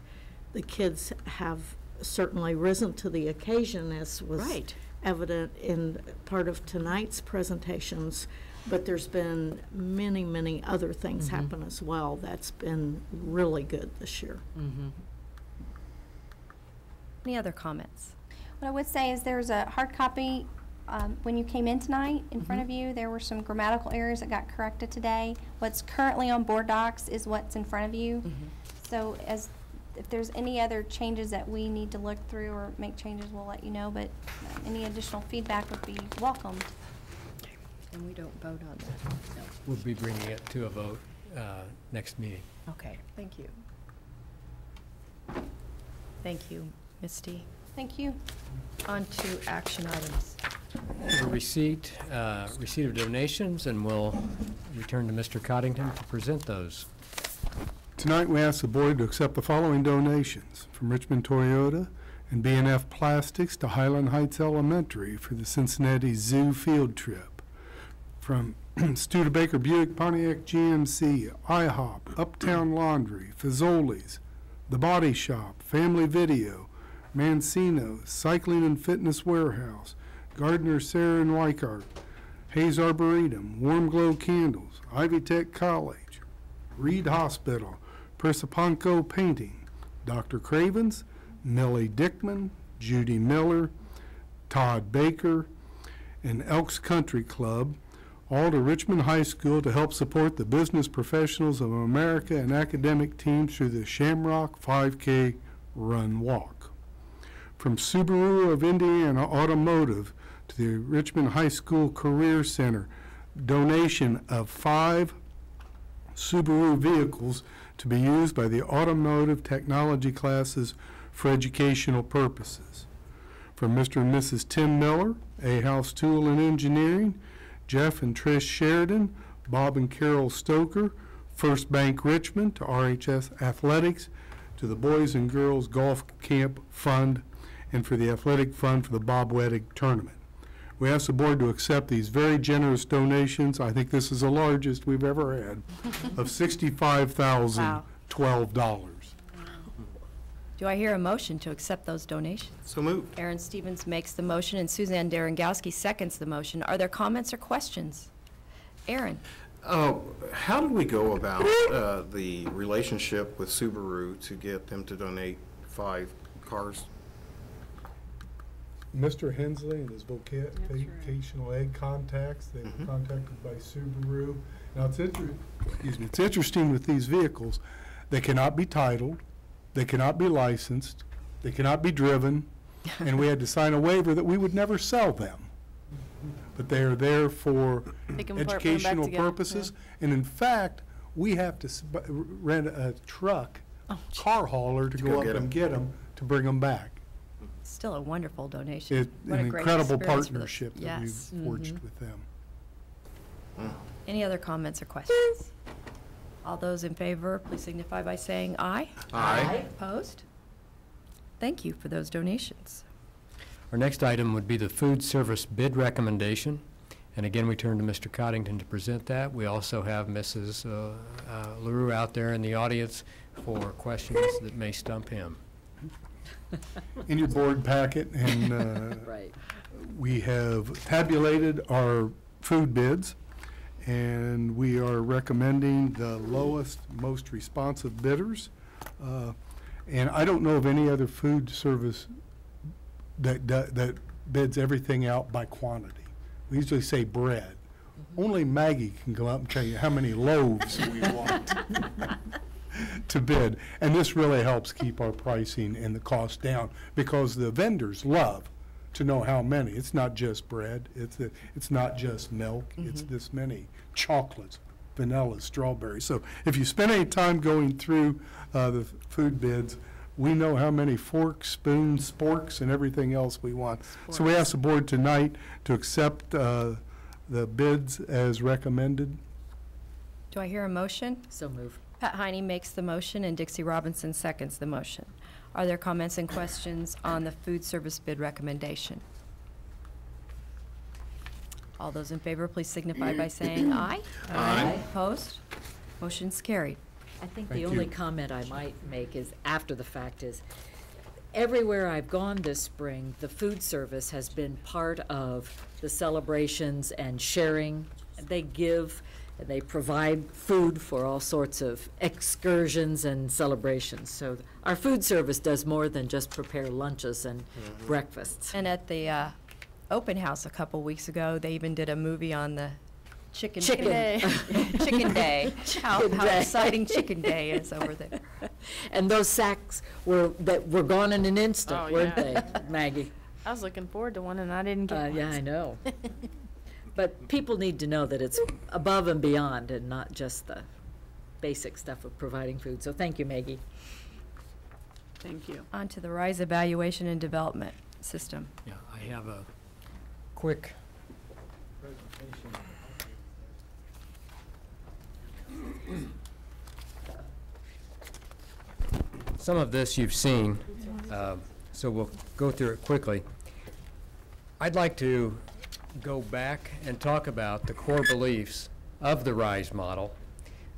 the kids have certainly risen to the occasion, as was evident in part of tonight's presentations, but there's been many, many other things happen as well. That's been really good this year. Any other comments? What I would say is there's a hard copy when you came in tonight in front of you. There were some grammatical errors that got corrected today. What's currently on board docs is what's in front of you. So if there's any other changes that we need to look through or make changes, we'll let you know, but any additional feedback would be welcomed. And we don't vote on that. No. We'll be bringing it to a vote next meeting. Okay, thank you. Thank you, Misty. Thank you. On to action items. The receipt of donations, and we'll return to Mr. Coddington to present those. Tonight we ask the board to accept the following donations: from Richmond Toyota and B&F Plastics to Highland Heights Elementary for the Cincinnati Zoo field trip. From Studebaker Buick Pontiac GMC, IHOP, Uptown Laundry, Fazoli's, The Body Shop, Family Video, Mancino's, Cycling and Fitness Warehouse, Gardner, Sarah and Weikart, Hayes Arboretum, Warm Glow Candles, Ivy Tech College, Reed Hospital, Persipanco Painting, Dr. Cravens, Millie Dickman, Judy Miller, Todd Baker, and Elks Country Club, all to Richmond High School to help support the business professionals of America and academic teams through the Shamrock 5K Run Walk. From Subaru of Indiana Automotive to the Richmond High School Career Center, donation of 5 Subaru vehicles to be used by the automotive technology classes for educational purposes. From Mr. and Mrs. Tim Miller, A House Tool and Engineering, Jeff and Trish Sheridan, Bob and Carol Stoker, First Bank Richmond, to RHS Athletics, to the Boys and Girls Golf Camp Fund, and for the Athletic Fund for the Bob Weddick Tournament. We ask the board to accept these very generous donations. I think this is the largest we've ever had, of $65,012. Do I hear a motion to accept those donations? So moved. Aaron Stevens makes the motion and Suzanne Darengowski seconds the motion. Are there comments or questions? Aaron? How do we go about the relationship with Subaru to get them to donate 5 cars? Mr. Hensley and his vocational ed contacts, they were contacted by Subaru. Now, it's interesting with these vehicles. They cannot be titled, they cannot be licensed, they cannot be driven, and we had to sign a waiver that we would never sell them. But they are there for educational purposes. And in fact, we have to rent a truck, car hauler to go up and get them to bring them back. Still a wonderful donation. It's What an a great incredible experience for partnership that we've forged with them. Any other comments or questions? All those in favor, please signify by saying aye. Aye. Opposed? Thank you for those donations. Our next item would be the food service bid recommendation. And again, we turn to Mr. Coddington to present that. We also have Mrs. LaRue out there in the audience for questions that may stump him. In your board packet, and we have tabulated our food bids, and we are recommending the lowest, most responsive bidders. And I don't know of any other food service that bids everything out by quantity. We usually say bread. Only Maggie can go out and tell you how many loaves we want to bid. And this really helps keep our pricing and the cost down, because the vendors love to know how many. It's not just bread. It's not just milk. It's this many chocolates, vanilla, strawberries. So if you spend any time going through the food bids, we know how many forks, spoons, sporks, and everything else we want. So we ask the board tonight to accept the bids as recommended. Do I hear a motion? So moved. Pat Heine makes the motion and Dixie Robinson seconds the motion. Are there comments and questions on the food service bid recommendation? All those in favor, please signify by saying aye. Aye. Opposed? Motion's carried. I think Thank the only you. comment I might make is, after the fact, is everywhere I've gone this spring, the food service has been part of the celebrations and sharing. They give, and they provide food for all sorts of excursions and celebrations. So our food service does more than just prepare lunches and breakfasts. And at the open house a couple weeks ago, they even did a movie on the Chicken Day. Chicken Day. How Day. exciting Chicken Day is over there. And those sacks were gone in an instant, Oh, weren't yeah. they, Maggie? I was looking forward to one and I didn't get one. Yeah, I know. But people need to know that it's above and beyond and not just the basic stuff of providing food. So thank you, Maggie. Thank you. On to the RISE Evaluation and Development System. Yeah, I have a quick presentation. Some of this you've seen, so we'll go through it quickly. I'd like to go back and talk about the core beliefs of the RISE model.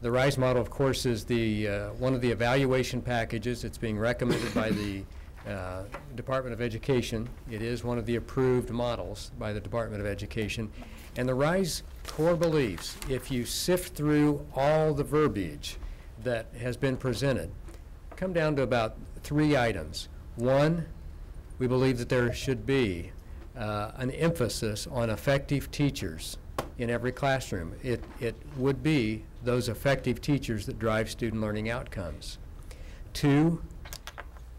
The RISE model, of course, is the one of the evaluation packages. It's being recommended by the Department of Education. It is one of the approved models by the Department of Education. And the RISE core beliefs, if you sift through all the verbiage that has been presented, come down to about 3 items. 1, we believe that there should be an emphasis on effective teachers in every classroom. It would be those effective teachers that drive student learning outcomes. 2,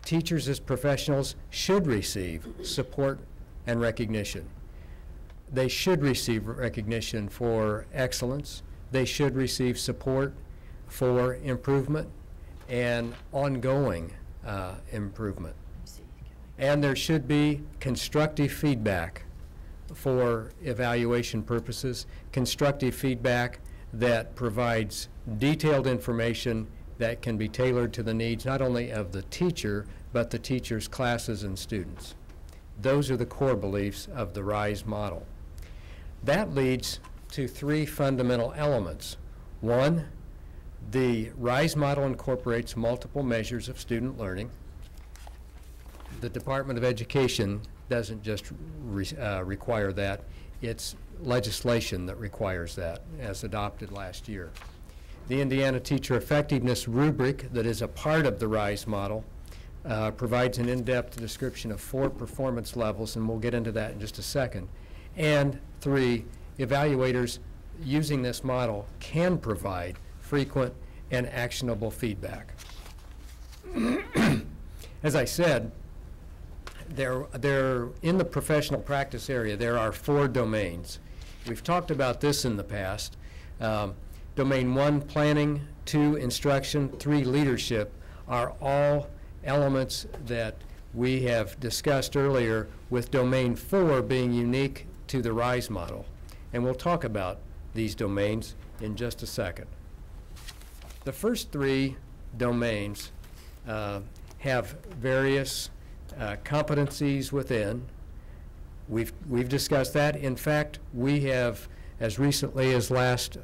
teachers as professionals should receive support and recognition. They should receive recognition for excellence. They should receive support for improvement and ongoing improvement. And there should be constructive feedback for evaluation purposes, constructive feedback that provides detailed information that can be tailored to the needs not only of the teacher, but the teacher's classes and students. Those are the core beliefs of the RISE model. That leads to three fundamental elements. One, the RISE model incorporates multiple measures of student learning. The Department of Education doesn't just require that. It's legislation that requires that, as adopted last year. The Indiana Teacher Effectiveness Rubric that is a part of the RISE model provides an in-depth description of 4 performance levels, and we'll get into that in just a second. And 3, evaluators using this model can provide frequent and actionable feedback. As I said, there in the professional practice area, there are 4 domains. We've talked about this in the past. Domain 1, planning; 2, instruction; 3, leadership, are all elements that we have discussed earlier, with domain 4 being unique to the RISE model. And we'll talk about these domains in just a second. The first 3 domains have various competencies within. We've discussed that. In fact, we have, as recently as last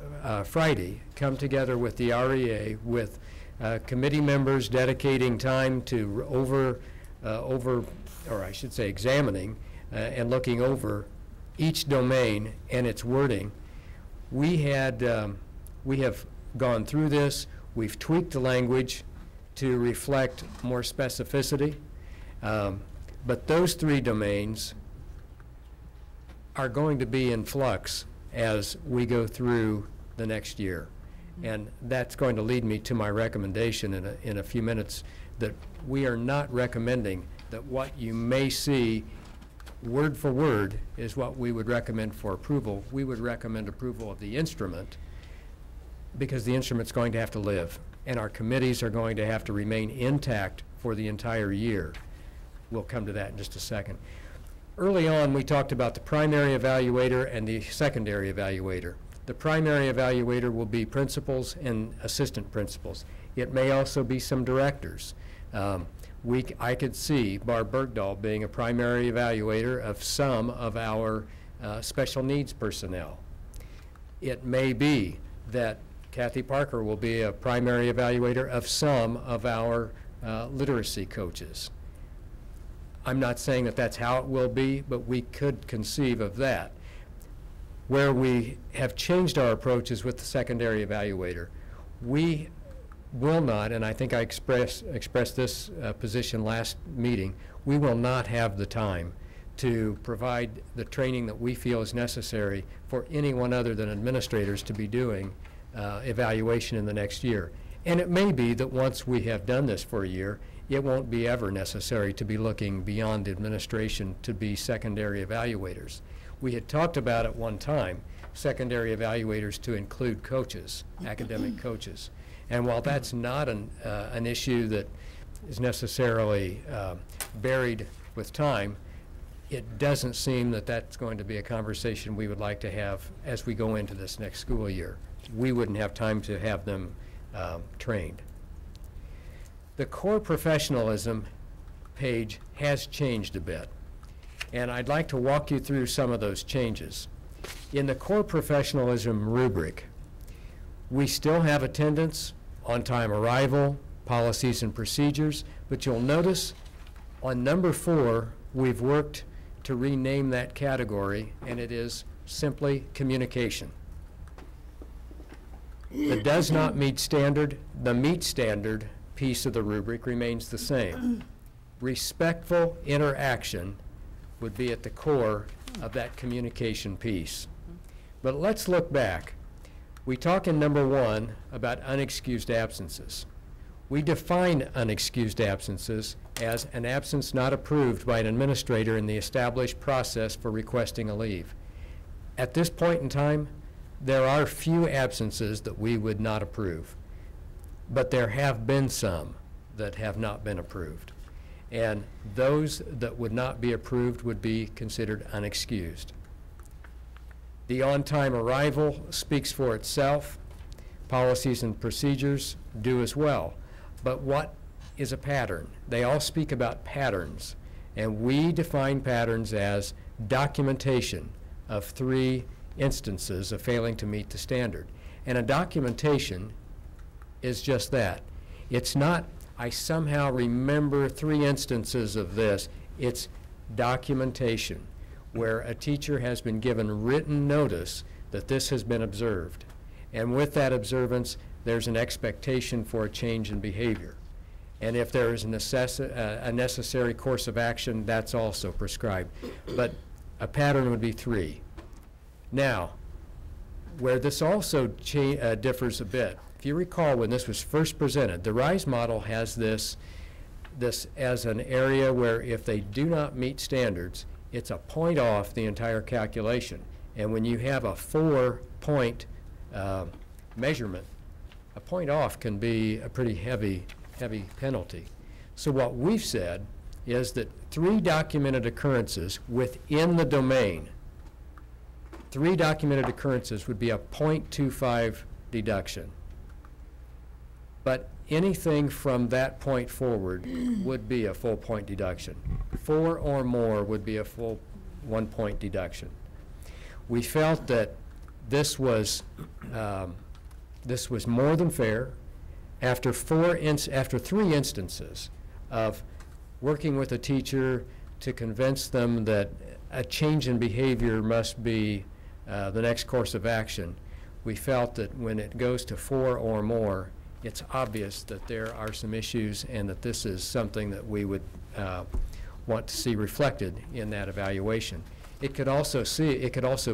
Friday, come together with the REA with committee members dedicating time to examining and looking over each domain and its wording. We have gone through this. We've tweaked the language to reflect more specificity. But those 3 domains are going to be in flux as we go through the next year. And that's going to lead me to my recommendation in a few minutes, that we are not recommending that what you may see word for word is what we would recommend for approval. We would recommend approval of the instrument, because the instrument's going to have to live, and our committees are going to have to remain intact for the entire year. We'll come to that in just a second. Early on, we talked about the primary evaluator and the secondary evaluator. The primary evaluator will be principals and assistant principals. It may also be some directors. I could see Barb Bergdahl being a primary evaluator of some of our special needs personnel. It may be that Kathy Parker will be a primary evaluator of some of our literacy coaches. I'm not saying that that's how it will be, but we could conceive of that. Where we have changed our approaches with the secondary evaluator, we will not, and I think I expressed this position last meeting, we will not have the time to provide the training that we feel is necessary for anyone other than administrators to be doing evaluation in the next year. And it may be that once we have done this for a year, it won't be ever necessary to be looking beyond administration to be secondary evaluators. We had talked about at one time secondary evaluators to include coaches, academic coaches. And while that's not an issue that is necessarily buried with time, it doesn't seem that that's going to be a conversation we would like to have as we go into this next school year. We wouldn't have time to have them trained. The core professionalism page has changed a bit, and I'd like to walk you through some of those changes. In the core professionalism rubric, we still have attendance, on-time arrival, policies and procedures, but you'll notice on number 4, we've worked to rename that category, and it is simply communication. The does not meet standard, the meet standard piece of the rubric remains the same. Respectful interaction would be at the core of that communication piece. But let's look back. We talk in number 1 about unexcused absences. We define unexcused absences as an absence not approved by an administrator in the established process for requesting a leave. At this point in time, there are few absences that we would not approve, but there have been some that have not been approved. And those that would not be approved would be considered unexcused. The on-time arrival speaks for itself. Policies and procedures do as well. But what is a pattern? They all speak about patterns, and we define patterns as documentation of 3 instances of failing to meet the standard. And a documentation is just that. It's not, I somehow remember 3 instances of this. It's documentation, where a teacher has been given written notice that this has been observed. And with that observance, there's an expectation for a change in behavior. And if there is a necessary course of action, that's also prescribed. But a pattern would be 3. Now, where this also differs a bit, if you recall when this was first presented, the RISE model has this as an area where if they do not meet standards, it's a point off the entire calculation. And when you have a 4-point measurement, a point off can be a pretty heavy penalty. So what we've said is that 3 documented occurrences within the domain, 3 documented occurrences would be a 0.25 deduction. But anything from that point forward would be a full point deduction. 4 or more would be a full 1-point deduction. We felt that this was more than fair. After 3 instances of working with a teacher to convince them that a change in behavior must be the next course of action, we felt that when it goes to 4 or more, it's obvious that there are some issues and that this is something that we would want to see reflected in that evaluation. It could also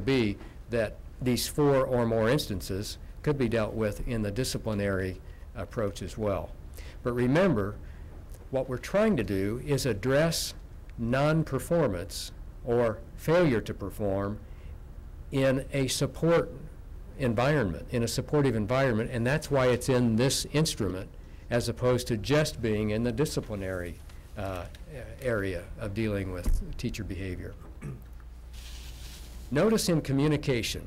be that these 4 or more instances could be dealt with in the disciplinary approach as well. But remember, what we're trying to do is address non-performance or failure to perform in a support environment, in a supportive environment, and that's why it's in this instrument as opposed to just being in the disciplinary area of dealing with teacher behavior. Notice in communication,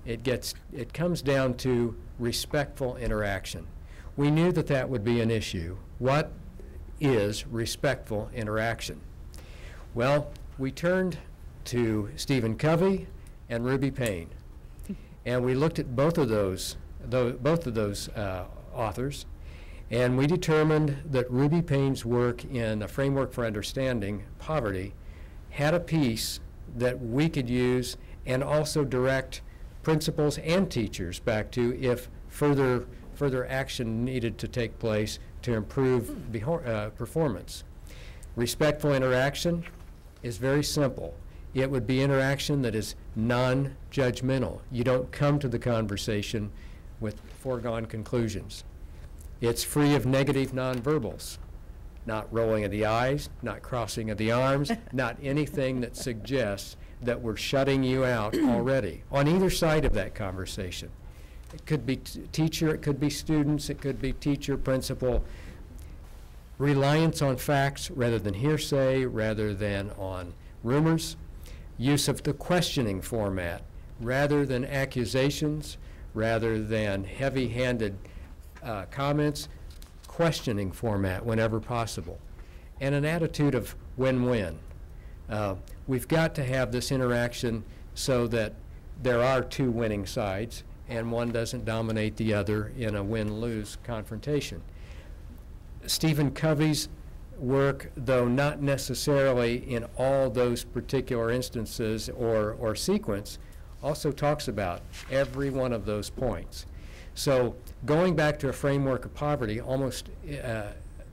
it comes down to respectful interaction. We knew that that would be an issue. What is respectful interaction? Well, we turned to Stephen Covey and Ruby Payne, and we looked at both of those authors, and we determined that Ruby Payne's work in A Framework for Understanding Poverty had a piece that we could use and also direct principals and teachers back to if further action needed to take place to improve performance. Respectful interaction is very simple. It would be interaction that is non-judgmental. You don't come to the conversation with foregone conclusions. It's free of negative nonverbals, not rolling of the eyes, not crossing of the arms, not anything that suggests that we're shutting you out already on either side of that conversation. It could be teacher, it could be students, it could be teacher, principal. Reliance on facts rather than hearsay, rather than on rumors. Use of the questioning format rather than accusations, rather than heavy-handed comments, questioning format whenever possible. And an attitude of win-win. We've got to have this interaction so that there are 2 winning sides and one doesn't dominate the other in a win-lose confrontation. Stephen Covey's work, though not necessarily in all those particular instances or sequence, also talks about every one of those points. So going back to A Framework of Poverty, almost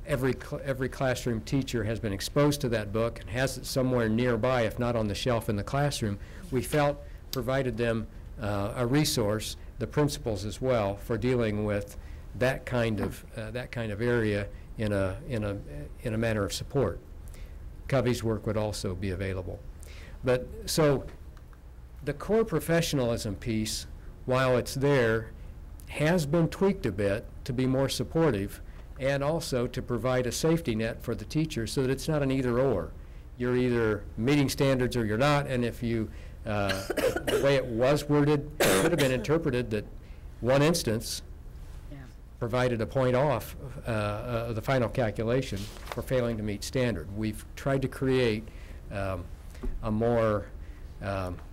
every classroom teacher has been exposed to that book and has it somewhere nearby, if not on the shelf in the classroom. We felt provided them a resource, the principals as well, for dealing with that kind of area in a manner of support. Covey's work would also be available. But so the core professionalism piece, while it's there, has been tweaked a bit to be more supportive and also to provide a safety net for the teacher so that it's not an either or. You're either meeting standards or you're not, and if you The way it was worded, it could have been interpreted that one instance provided a point off the final calculation for failing to meet standard. We've tried to create a more,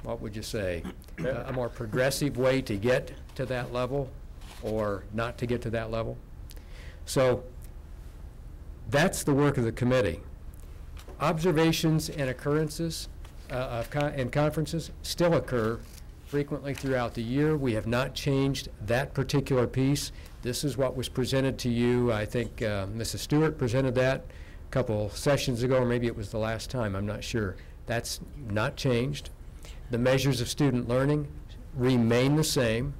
what would you say, a more progressive way to get to that level or not to get to that level. So that's the work of the committee. Observations and occurrences and conferences still occur frequently throughout the year. We have not changed that particular piece. This is what was presented to you. I think Mrs. Stewart presented that a couple sessions ago, or maybe it was the last time, I'm not sure. That's not changed. The measures of student learning remain the same,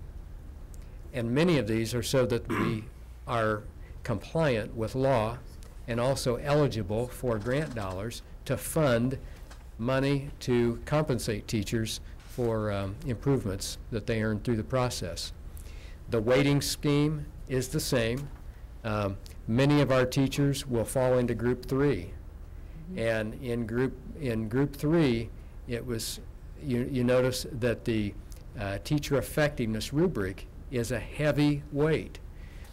and many of these are so that we are compliant with law and also eligible for grant dollars to fund money to compensate teachers for improvements that they earn through the process. The weighting scheme is the same. Many of our teachers will fall into group 3. And in group 3, it was, you notice that the teacher effectiveness rubric is a heavy weight.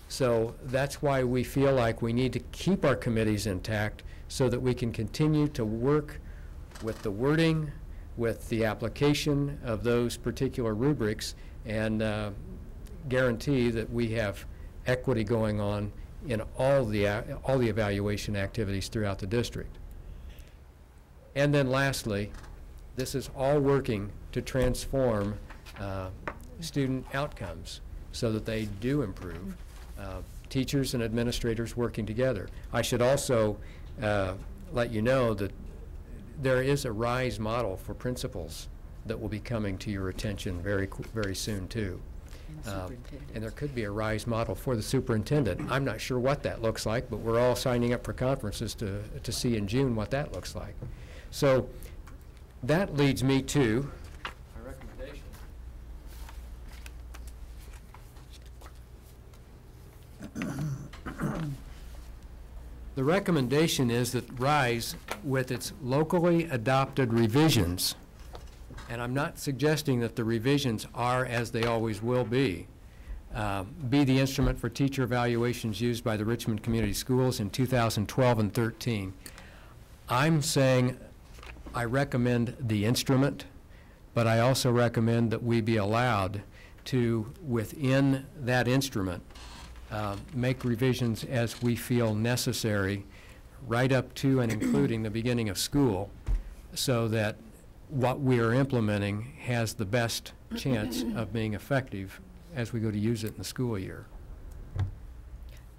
So that's why we feel like we need to keep our committees intact so that we can continue to work with the wording, with the application of those particular rubrics, and guarantee that we have equity going on in all the evaluation activities throughout the district. And then lastly, this is all working to transform student outcomes so that they do improve. Teachers and administrators working together. I should also let you know that there is a RISE model for principals that will be coming to your attention very soon too. And there could be a RISE model for the superintendent. I'm not sure what that looks like, but we're all signing up for conferences to see in June what that looks like. So that leads me to my recommendation. The recommendation is that RISE, with its locally adopted revisions, and I'm not suggesting that the revisions are as they always will be the instrument for teacher evaluations used by the Richmond Community Schools in 2012 and 13. I'm saying I recommend the instrument, but I also recommend that we be allowed to, within that instrument, make revisions as we feel necessary, right up to and including the beginning of school, so that what we are implementing has the best chance of being effective as we go to use it in the school year.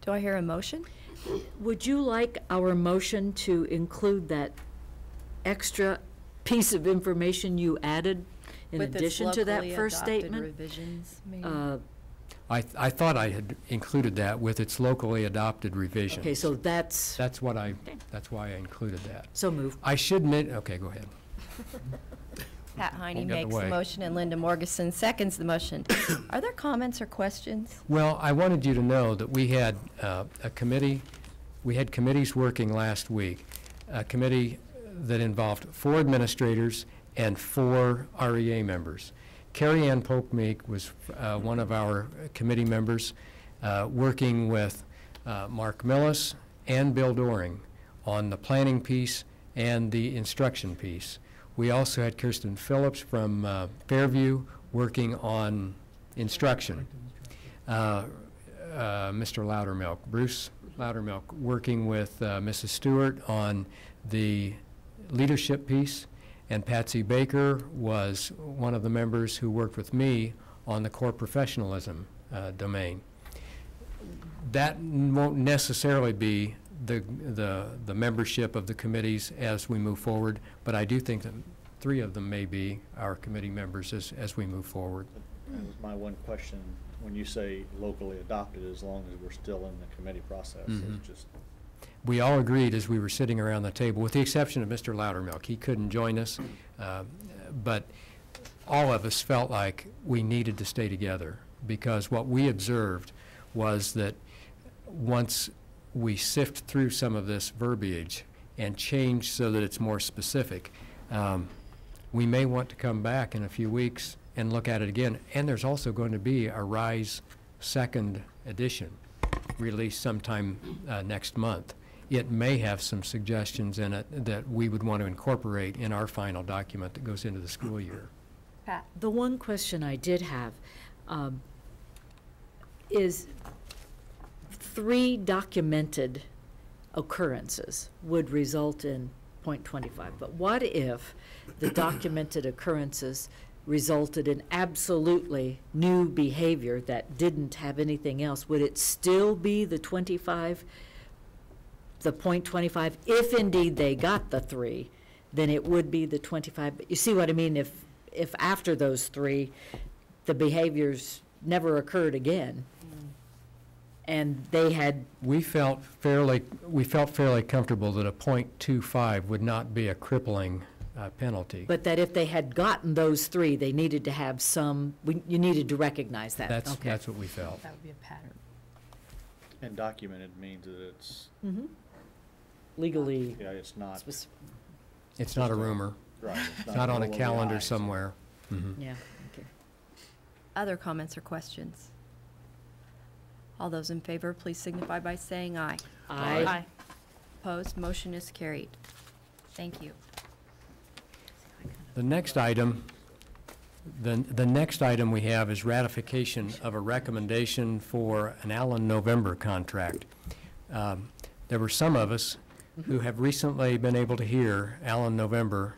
Do I hear a motion? Would you like our motion to include that extra piece of information you added in addition to that first statement? Revisions, maybe? I thought I had included that with its locally adopted revisions. Okay, so that's why I included that. So moved. I should okay, go ahead. Pat Heine Won't get in makes the the way. motion and Linda Morgeson seconds the motion. Are there comments or questions? Well, I wanted you to know that we had committees working last week, a committee that involved 4 administrators and 4 REA members. Carrie Ann Polkmeek was one of our committee members, working with Mark Millis and Bill Doring on the planning piece and the instruction piece. We also had Kirsten Phillips from Fairview working on instruction. Mr. Loudermilk, Bruce Loudermilk, working with Mrs. Stewart on the leadership piece, and Patsy Baker was one of the members who worked with me on the core professionalism domain. That won't necessarily be the membership of the committees as we move forward, but I do think that 3 of them may be our committee members as we move forward. My one question, when you say locally adopted, as long as we're still in the committee process, it's just... We all agreed as we were sitting around the table, with the exception of Mr. Loudermilk. He couldn't join us, but all of us felt like we needed to stay together, because what we observed was that once we sift through some of this verbiage and change so that it's more specific, we may want to come back in a few weeks and look at it again. And there's also going to be a RISE second edition released sometime next month. It may have some suggestions in it that we would want to incorporate in our final document that goes into the school year. Pat? The one question I did have is 3 documented occurrences would result in 0.25. But what if the documented occurrences resulted in absolutely new behavior that didn't have anything else? Would it still be the 25, the 0.25? If indeed they got the 3, then it would be the 25. But you see what I mean? If after those 3, the behaviors never occurred again, and they had... We felt fairly comfortable that a 0.25 would not be a crippling penalty. But that if they had gotten those 3, they needed to have some, you needed to recognize that. That's what we felt. That would be a pattern. And documented means that it's... Legally... Yeah, it's not... It's not a rumor. Right. It's not on a rolling the calendar eyes. somewhere. Yeah, okay. Other comments or questions? All those in favor, please signify by saying aye. Aye. Aye. Opposed, motion is carried. Thank you. The next item, the next item we have is ratification of a recommendation for an Allen November contract. There were some of us who have recently been able to hear Allen November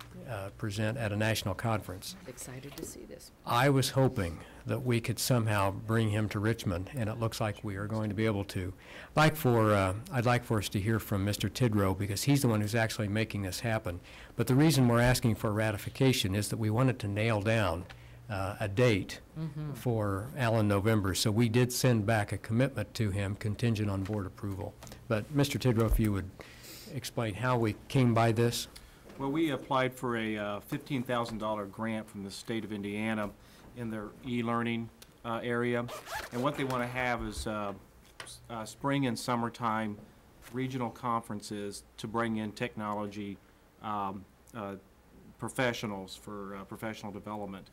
present at a national conference. Excited to see this. I was hoping that we could somehow bring him to Richmond, and it looks like we are going to be able to. I'd like for us to hear from Mr. Tidrow, because he's the one who's actually making this happen. But the reason we're asking for ratification is that we wanted to nail down a date for Allen November. So we did send back a commitment to him contingent on board approval. But Mr. Tidrow, if you would explain how we came by this. Well, we applied for a $15,000 grant from the state of Indiana in their e-learning area. And what they want to have is spring and summertime regional conferences to bring in technology professionals for professional development.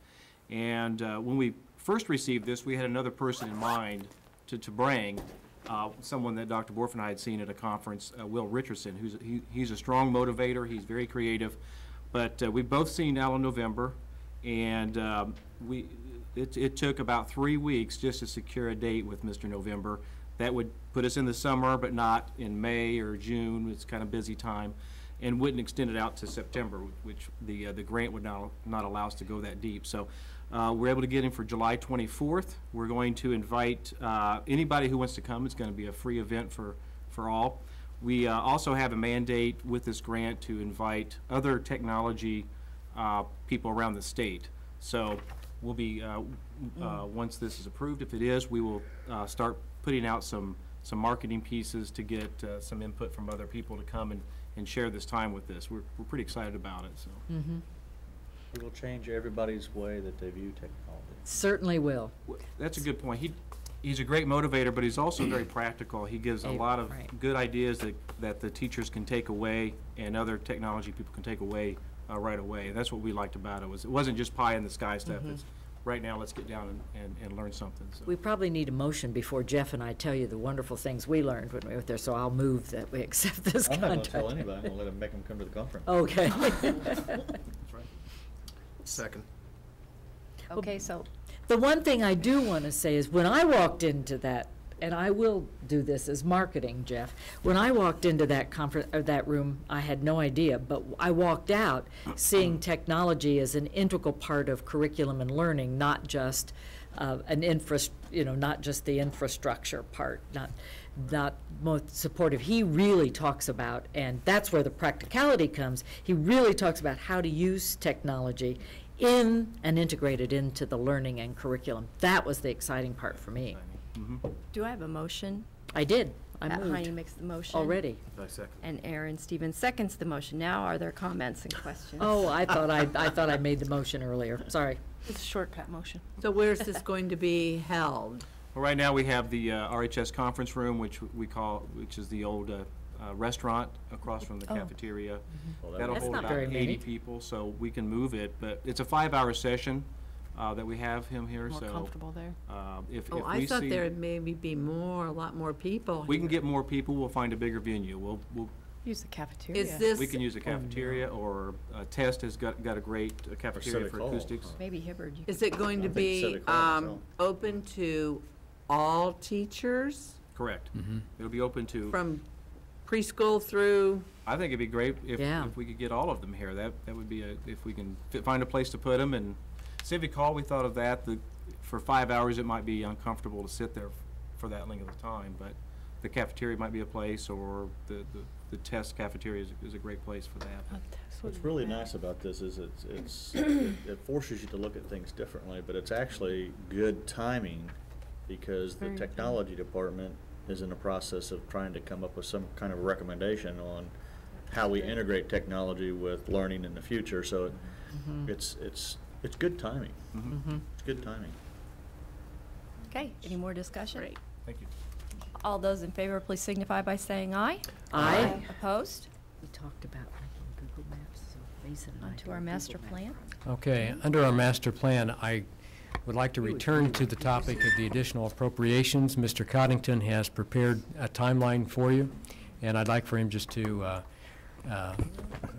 And when we first received this, we had another person in mind to bring. Someone that Dr. Borf and I had seen at a conference, Will Richardson, he's a strong motivator, he's very creative, but we've both seen Allen November, and it took about 3 weeks just to secure a date with Mr. November. That would put us in the summer, but not in May or June. It's kind of busy time, and wouldn't extend it out to September, which the grant would not allow us to go that deep. So we're able to get him for July 24th. We're going to invite anybody who wants to come. It's going to be a free event for all. We also have a mandate with this grant to invite other technology people around the state. So we'll be, once this is approved, if it is, we will start putting out some marketing pieces to get some input from other people to come and share this time with us. We're pretty excited about it. So. It will change everybody's way that they view technology. Certainly will. That's a good point. He's a great motivator, but he's also very practical. He gives a lot of good ideas that the teachers can take away and other technology people can take away right away. And that's what we liked about it. It wasn't just pie in the sky stuff. It's right now, let's get down and learn something. So. We probably need a motion before Jeff and I tell you the wonderful things we learned when we were there, so I'll move that we accept this contract. I'm not going to tell anybody. I'm going to let them make them come to the conference. Okay. That's right. Second. Okay, so the one thing I do want to say is when I walked into that, and I will do this as marketing, Jeff, when I walked into that conference or that room, I had no idea, but I walked out seeing technology as an integral part of curriculum and learning, not just not just the infrastructure part, not most supportive. He really talks about, and that's where the practicality comes, he really talks about how to use technology in and integrate it into the learning and curriculum. That was the exciting part for me. do I have a motion? I did. I Pat moved. Heine makes the motion. Already. I second. And Aaron Stevens seconds the motion. Now, are there comments and questions? Oh, I thought I made the motion earlier. Sorry. It's a shortcut motion. So where's this going to be held? Well, right now we have the RHS conference room, which is the old restaurant across from the Oh. cafeteria. Well, That'll That's hold not about very 80 many. people, so we can move it. But it's a 5-hour session that we have him here, More so. comfortable there. If Oh, we I thought see- there'd maybe be a lot more people. We can here. get more people, we'll find a bigger venue. We'll Use the cafeteria. Is this? we can use a cafeteria, or Test has got a great cafeteria Civic for Hall. acoustics. Maybe Hibbard. you Is it going to I think be Civic Hall itself. open to all teachers Correct. It'll be open to, from preschool through? I think it'd be great if Yeah. we could get all of them here. That would be if we can find a place to put them. And Civic Hall, we thought of that. For 5 hours, it might be uncomfortable to sit there for that length of time, but the cafeteria might be a place, or the Test cafeteria is a great place for that. What's really nice about this is it forces you to look at things differently, but it's actually good timing because the technology department is in the process of trying to come up with some kind of recommendation on how we integrate technology with learning in the future. So it's good timing. It's good timing. Okay, any more discussion? Great. Thank you. All those in favor, please signify by saying aye. Aye. Opposed? We talked about making Google Maps, so Mason and I On to did our Google master Maps. plan. Okay, under our master plan, I would like to return to the topic of the additional appropriations. Mr. Coddington has prepared a timeline for you, and I'd like for him just to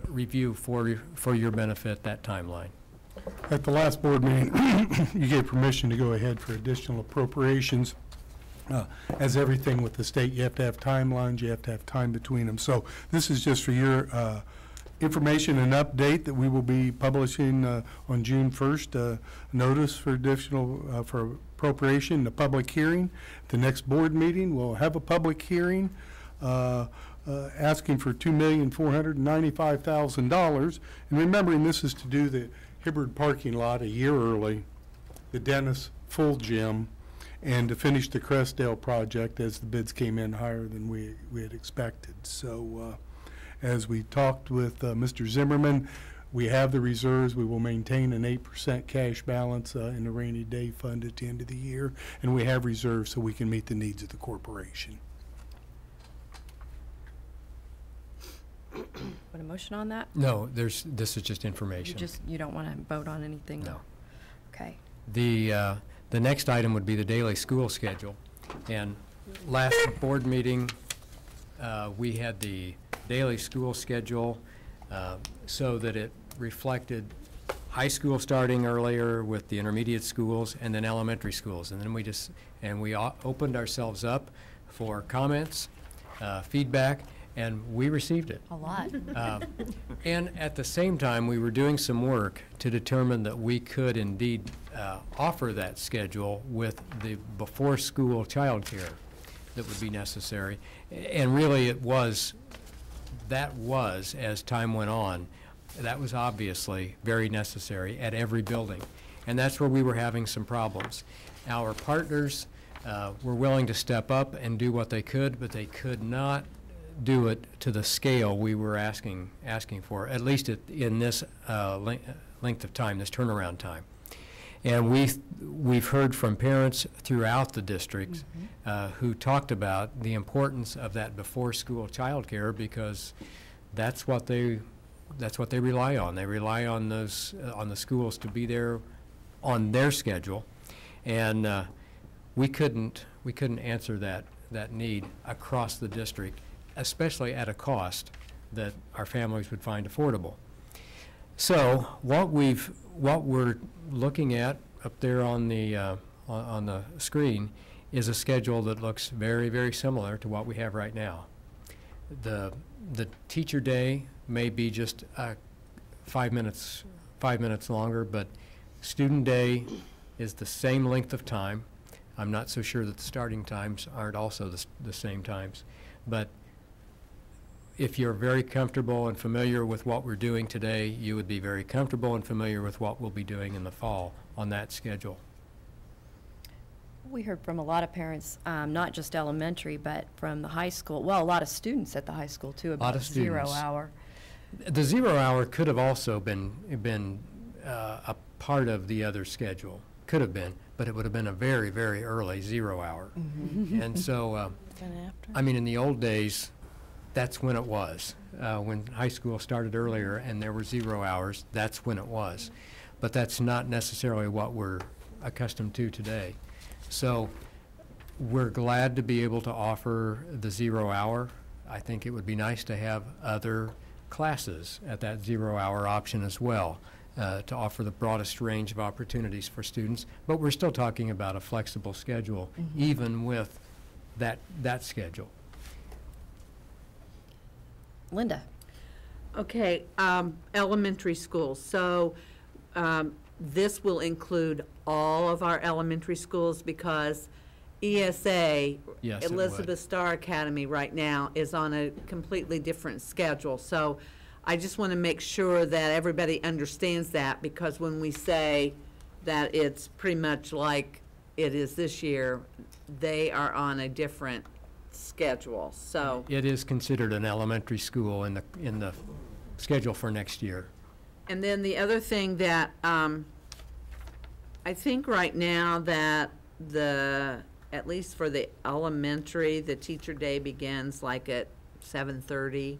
review for your benefit that timeline. At the last board meeting, you gave permission to go ahead for additional appropriations. As everything with the state, you have to have timelines, you have to have time between them. So this is just for your information and update that we will be publishing on June 1st, notice for additional for appropriation, the public hearing. The next board meeting, we'll have a public hearing asking for $2,495,000. And remembering this is to do the Hibbard parking lot a year early, the Dennis full gym, and to finish the Crestdale project as the bids came in higher than we had expected. So as we talked with Mr. Zimmerman, we have the reserves. We will maintain an 8% cash balance in the rainy day fund at the end of the year, and we have reserves so we can meet the needs of the corporation. Want a motion on that? No, this is just information. You don't want to vote on anything? No. Okay. The next item would be the daily school schedule. And last board meeting, we had the daily school schedule so that it reflected high school starting earlier with the intermediate schools and then elementary schools. And then we opened ourselves up for comments, feedback, and we received it. A lot. And at the same time, we were doing some work to determine that we could indeed offer that schedule with the before-school childcare that would be necessary. And really, that was, as time went on, that was obviously very necessary at every building. And that's where we were having some problems. Our partners were willing to step up and do what they could, but they could not do it to the scale we were asking for, at least in this length of time, this turnaround time. And we've heard from parents throughout the district who talked about the importance of that before-school childcare because that's what they rely on. They rely on on the schools to be there on their schedule, and we couldn't answer that need across the district, especially at a cost that our families would find affordable. So what we're looking at up there on the screen is a schedule that looks very, very similar to what we have right now. The teacher day may be just 5 minutes longer, but student day is the same length of time. I'm not so sure that the starting times aren't also the same times, but if you're very comfortable and familiar with what we're doing today, you would be very comfortable and familiar with what we'll be doing in the fall on that schedule. We heard from a lot of parents, not just elementary, but from the high school. Well, a lot of students at the high school too about 0 hour. The 0 hour could have also been a part of the other schedule. Could have been, but it would have been a very, very early 0 hour. And so, I mean, in the old days, that's when it was. When high school started earlier and there were 0 hours, that's when it was. But that's not necessarily what we're accustomed to today. So we're glad to be able to offer the 0 hour. I think it would be nice to have other classes at that 0 hour option as well, to offer the broadest range of opportunities for students. But we're still talking about a flexible schedule, even with that schedule. Linda. Okay, elementary schools. So this will include all of our elementary schools because ESA, Yes, it Elizabeth would. Starr Academy right now is on a completely different schedule. So I just want to make sure that everybody understands that, because when we say that it's pretty much like it is this year, they are on a different schedule. So It is considered an elementary school in the schedule for next year. and then the other thing that I think right now that at least for the elementary, the teacher day begins like at 7:30.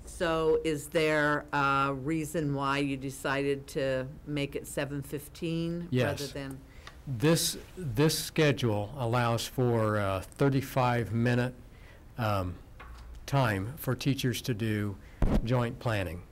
So is there a reason why you decided to make it 7:15 rather Yes. than? This schedule allows for a 35-minute time for teachers to do joint planning.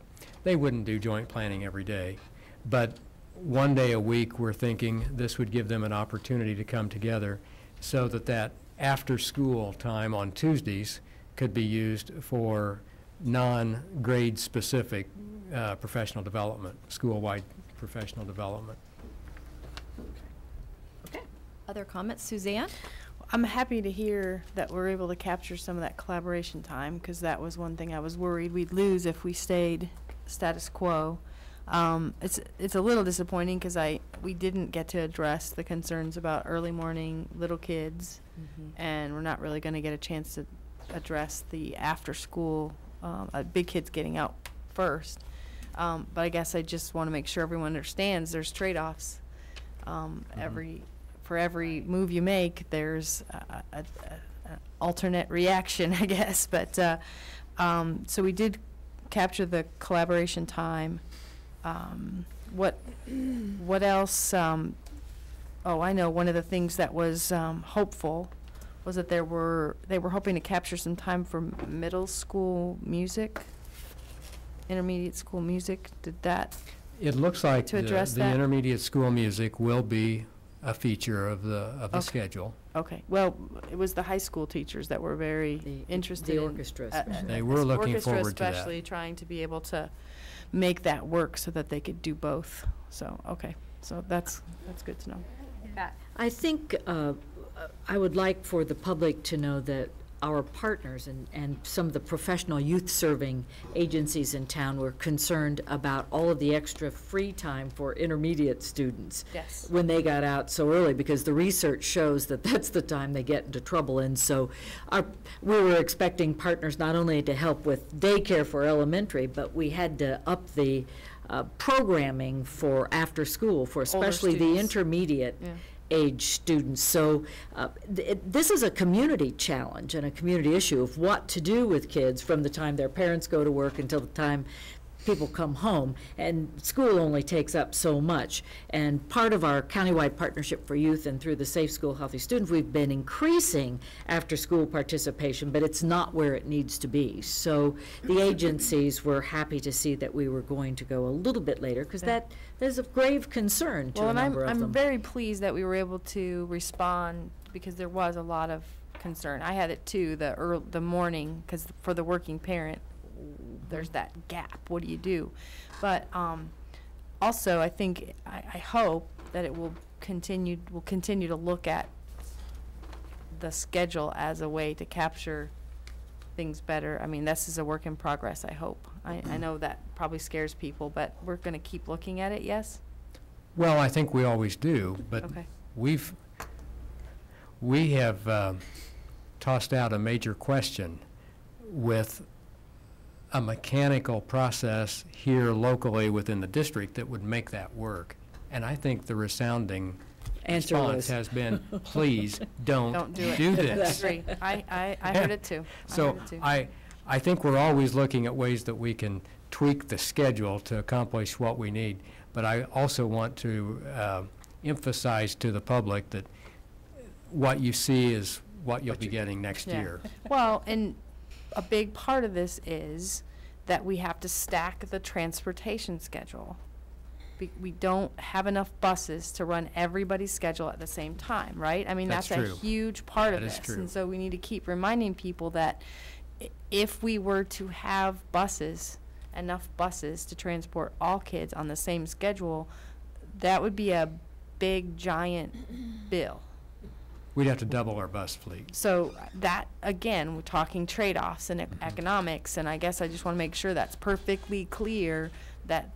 They wouldn't do joint planning every day, but one day a week, we're thinking this would give them an opportunity to come together so that after-school time on Tuesdays could be used for non-grade specific professional development, school-wide professional development. Other comments? Suzanne? I'm happy to hear that we're able to capture some of that collaboration time, because that was one thing I was worried we'd lose if we stayed status quo. It's a little disappointing because we didn't get to address the concerns about early morning little kids, and we're not really going to get a chance to address the after school big kids getting out first. But I guess I just want to make sure everyone understands there's trade-offs. For every move you make, there's an alternate reaction, I guess. But so we did capture the collaboration time. What else? Oh, I know one of the things that was hopeful was that they were hoping to capture some time for middle school music, intermediate school music. Did that? It looks like to address the that? intermediate school music will be a feature of the Okay. schedule. Okay. Well, it was the high school teachers that were very interested the in orchestra especially. They were looking orchestra forward to that. especially trying to be able to make that work so that they could do both. So okay. So that's good to know. I think I would like for the public to know that our partners and some of the professional youth-serving agencies in town were concerned about all of the extra free time for intermediate students Yes. when they got out so early, because the research shows that that's the time they get into trouble. And so we were expecting partners not only to help with daycare for elementary, but we had to up the programming for after school for especially the students. intermediate Yeah. age students. So this is a community challenge and a community issue of what to do with kids from the time their parents go to work until the time people come home, and school only takes up so much. And part of our countywide partnership for youth and through the Safe School Healthy Students, we've been increasing after-school participation, but it's not where it needs to be. So the agencies were happy to see that we were going to go a little bit later, because that is of grave concern to Well, a and number of I'm them. very pleased that we were able to respond, because there was a lot of concern. I had it too, the morning, because for the working parent, there's that gap. What do you do? But also, I think I hope that it will continue to look at the schedule as a way to capture things better. I mean, this is a work in progress, I hope. I know that probably scares people, but we're going to keep looking at it, yes? Well, I think we always do, but Okay. we have tossed out a major question with a mechanical process here locally within the district that would make that work. And I think the resounding Answer response was- has been, please don't Don't do it. do I this. agree. I heard it too. I So heard it too. I think we're always looking at ways that we can tweak the schedule to accomplish what we need. But I also want to emphasize to the public that what you see is what you'll be getting next year. Well, and a big part of this is that we have to stack the transportation schedule. We don't have enough buses to run everybody's schedule at the same time, right? I mean, that's a huge part of this. And so we need to keep reminding people that if we were to have buses, enough buses to transport all kids on the same schedule, that would be a big, giant bill. We'd have to double our bus fleet. So that, again, we're talking trade-offs and economics, and I guess I just want to make sure that's perfectly clear that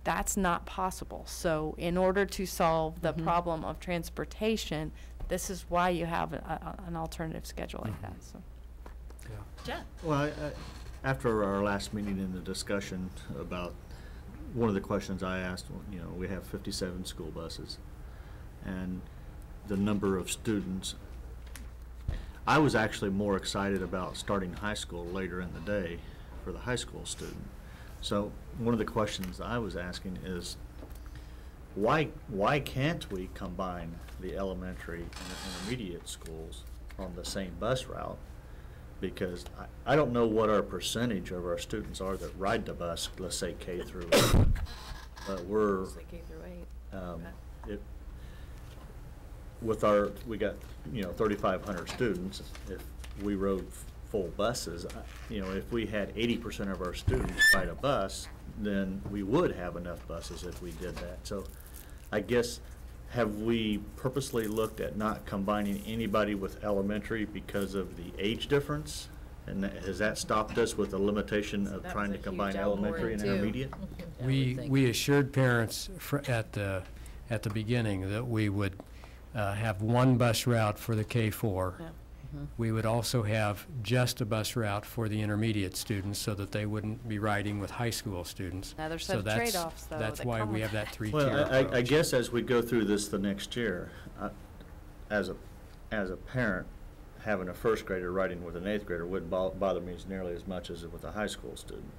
that's not possible. So in order to solve the problem of transportation, this is why you have an alternative schedule like that. So. Jen? Well, after our last meeting in the discussion about, one of the questions I asked, you know, we have 57 school buses, and the number of students, I was actually more excited about starting high school later in the day for the high school student. So one of the questions I was asking is, why can't we combine the elementary and the intermediate schools on the same bus route? Because I don't know what our percentage of our students are that ride the bus, let's say K through 8. But we're K through 8. With our, we got, you know, 3,500 students. If we rode full buses, you know, if we had 80% of our students ride a bus, then we would have enough buses if we did that. So I guess, have we purposely looked at not combining anybody with elementary because of the age difference? And has that stopped us with the limitation of trying to combine elementary and intermediate? We assured parents at the beginning that we would have one bus route for the K-4. Yeah. We would also have just a bus route for the intermediate students so that they wouldn't be riding with high school students. Another set of trade-offs, though. That's why we have that three-tier Well, approach. I guess as we go through this the next year, as a parent, having a first grader riding with an eighth grader wouldn't bother me nearly as much as with a high school student.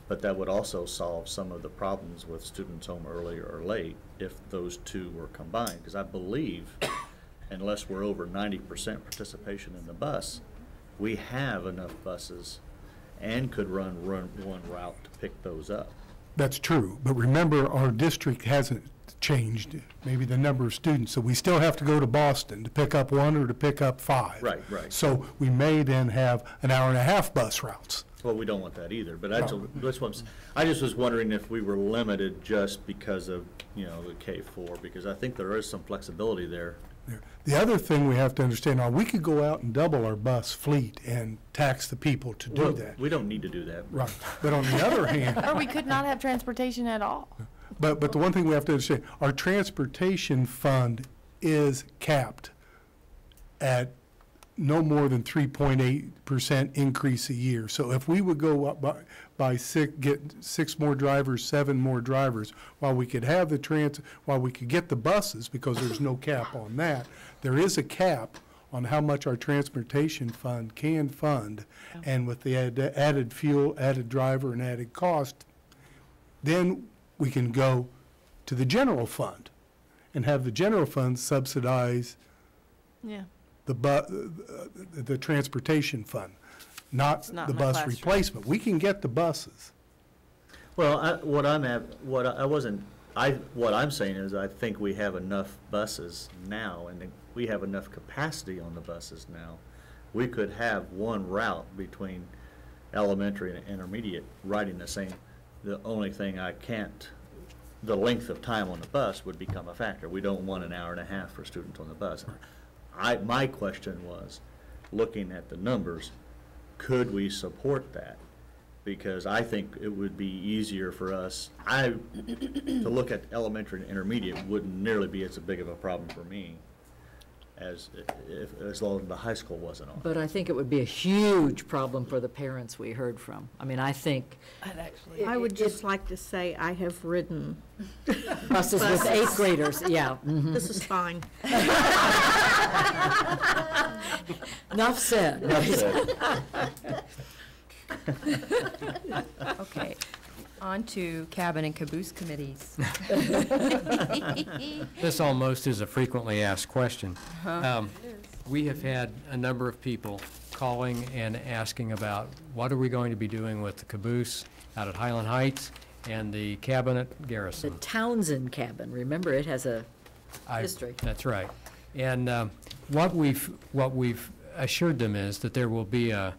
But that would also solve some of the problems with students home early or late if those two were combined. Because I believe, unless we're over 90% participation in the bus, we have enough buses and could run one route to pick those up. That's true, but remember, our district hasn't changed, maybe the number of students, so we still have to go to Boston to pick up one or to pick up 5. Right, right. So we may then have an hour-and-a-half bus routes. Well, we don't want that either, but that's what I just was wondering if we were limited just because of, you know, the K-4, because I think there is some flexibility there. The other thing we have to understand, now, we could go out and double our bus fleet and tax the people to do that. We don't need to do that. Right, but on the other hand. Or we could not have transportation at all. But the one thing we have to understand, our transportation fund is capped at no more than 3.8% increase a year. So if we would go up by get 6 more drivers, 7 more drivers, while we could have while we could get the buses, because there's no cap on that, there is a cap on how much our transportation fund can fund. And with the added fuel, added driver, and added cost, then we can go to the general fund and have the general fund subsidize the transportation fund, not the bus replacement. We can get the buses. Well, what I'm saying is I think we have enough buses now, and we have enough capacity on the buses now. We could have one route between elementary and intermediate riding the same. The only thing the length of time on the bus would become a factor. We don't want an hour and a half for students on the bus. My question was, looking at the numbers, could we support that? Because I think it would be easier for us, to look at elementary and intermediate wouldn't nearly be as big of a problem for me as long as the high school wasn't on. But I think it would be a huge problem for the parents we heard from. I mean, I think. I would just like to say I have ridden buses with 8th graders, yeah. Mm-hmm. This is fine. Enough said. Okay, on to cabin and caboose committees. This almost is a frequently asked question. Uh-huh. We have had a number of people calling and asking about what are we going to be doing with the caboose out at Highland Heights and the cabin at The Garrison. Townsend cabin, remember, it has a history. That's right. And what we've assured them is that there will be a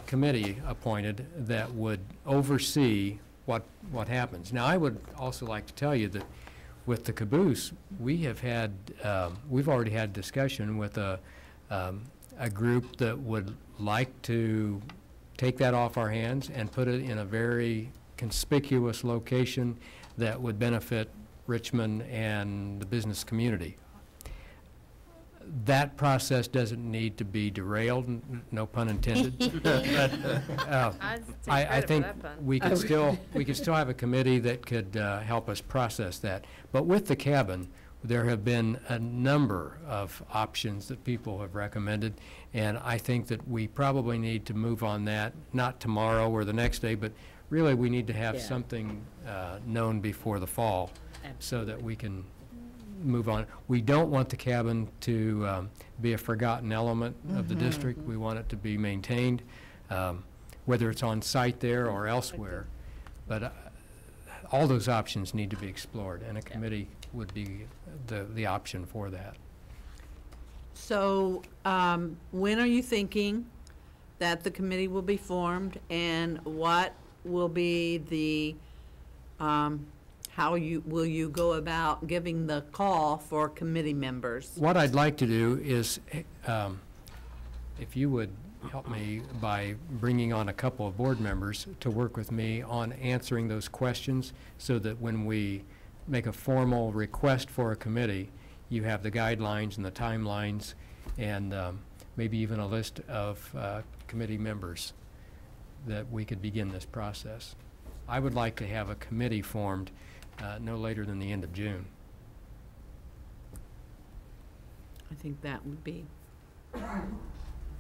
committee appointed that would oversee what happens. Now, I would also like to tell you that with the caboose, we've already had discussion with a group that would like to take that off our hands and put it in a very conspicuous location that would benefit Richmond and the business community. That process doesn't need to be derailed, no pun intended. But, I think we could still have a committee that could help us process that. But with the cabin, there have been a number of options that people have recommended, and I think that we probably need to move on that, not tomorrow or the next day, but really we need to have something known before the fall so that we can move on. We don't want the cabin to be a forgotten element of the district. We want it to be maintained, whether it's on site there or elsewhere. But all those options need to be explored, and a committee would be the option for that. So, when are you thinking that the committee will be formed, and what will be the, will you go about giving the call for committee members? What I'd like to do is, if you would help me by bringing on a couple of board members to work with me on answering those questions, so that when we make a formal request for a committee, you have the guidelines and the timelines and maybe even a list of committee members that we could begin this process. I would like to have a committee formed no later than the end of June. I think that would be, I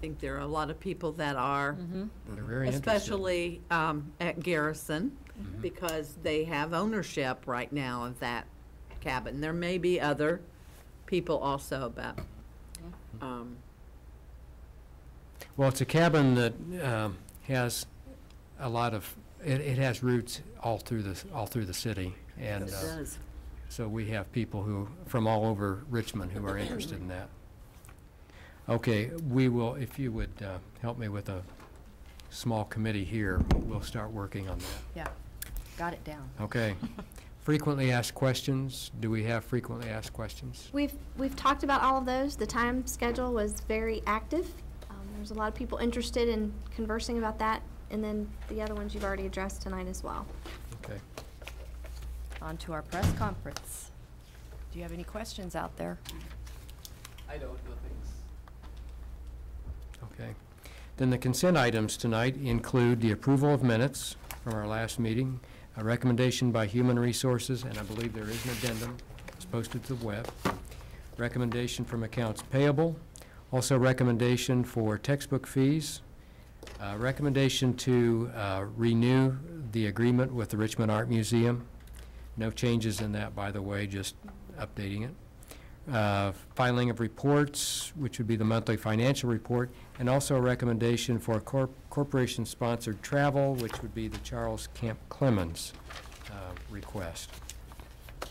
think there are a lot of people that are, They're very interested. especially at Garrison, because they have ownership right now of that cabin. There may be other people also, but, Well, it's a cabin that has a lot of, it has roots all through the city. And It does. so we have people who, from all over Richmond, who are interested in that. Okay, we will, if you would help me with a small committee here, we'll start working on that. Yeah, got it down. Okay. Frequently asked questions. Do we have frequently asked questions? We've talked about all of those. The time schedule was very active. There's a lot of people interested in conversing about that, and then the other ones you've already addressed tonight as well. Okay. On to our press conference. Do you have any questions out there? I don't know things. Okay. Then the consent items tonight include the approval of minutes from our last meeting, a recommendation by Human Resources, and I believe there is an addendum. It's posted to the web. Recommendation from accounts payable. Also recommendation for textbook fees. Recommendation to renew the agreement with the Richmond Art Museum. No changes in that, by the way, just updating it. Filing of reports, which would be the monthly financial report, and also a recommendation for corporation-sponsored travel, which would be the Charles Camp Clemens request.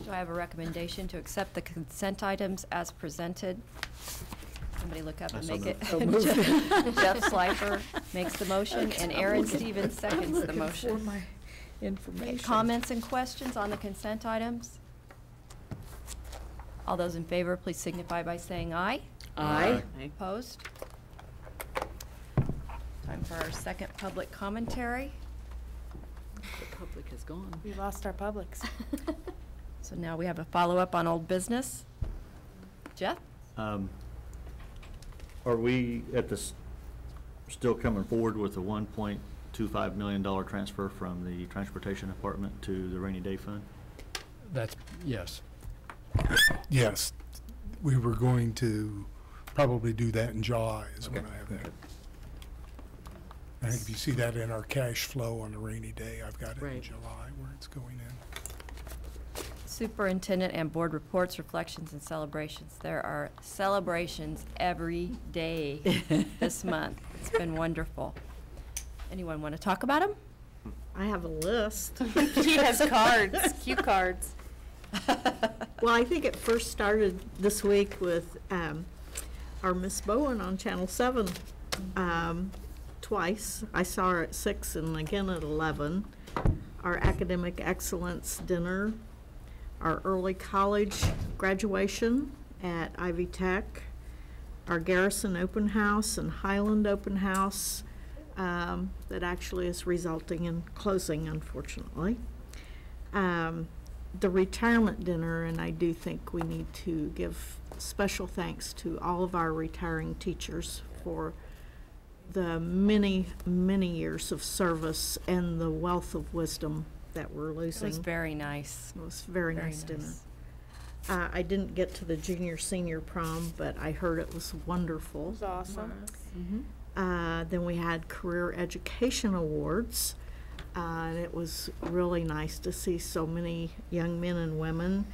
Do I have a recommendation to accept the consent items as presented? Somebody look up and make it. Jeff Slifer makes the motion, and Aaron Stevens seconds the motion. Information. Comments and questions on the consent items? All those in favor, please signify by saying aye. Aye. Opposed? Time for our second public commentary. The public is gone. We lost our publics. So now we have a follow-up on old business. Jeff? Are we at this, still coming forward with a $1.25 million transfer from the Transportation Department to the Rainy Day Fund? That's, yes. Yes, we were going to probably do that in July is when I have that. I think if you see that in our cash flow on a rainy day, I've got it in Right. July where it's going in. Superintendent and board reports, reflections, and celebrations. There are celebrations every day this month. It's been wonderful. Anyone want to talk about them? I have a list. She has cards, cue cards. Well, I think it first started this week with our Miss Bowen on Channel 7 twice. I saw her at 6 and again at 11. Our academic excellence dinner, our early college graduation at Ivy Tech, our Garrison open house and Highland open house that actually is resulting in closing, unfortunately. The retirement dinner, and I do think we need to give special thanks to all of our retiring teachers for the many, many years of service and the wealth of wisdom that we're losing. It was very nice. It was very nice dinner. I didn't get to the junior-senior prom, but I heard it was wonderful. It was awesome. Then we had Career Education Awards, and it was really nice to see so many young men and women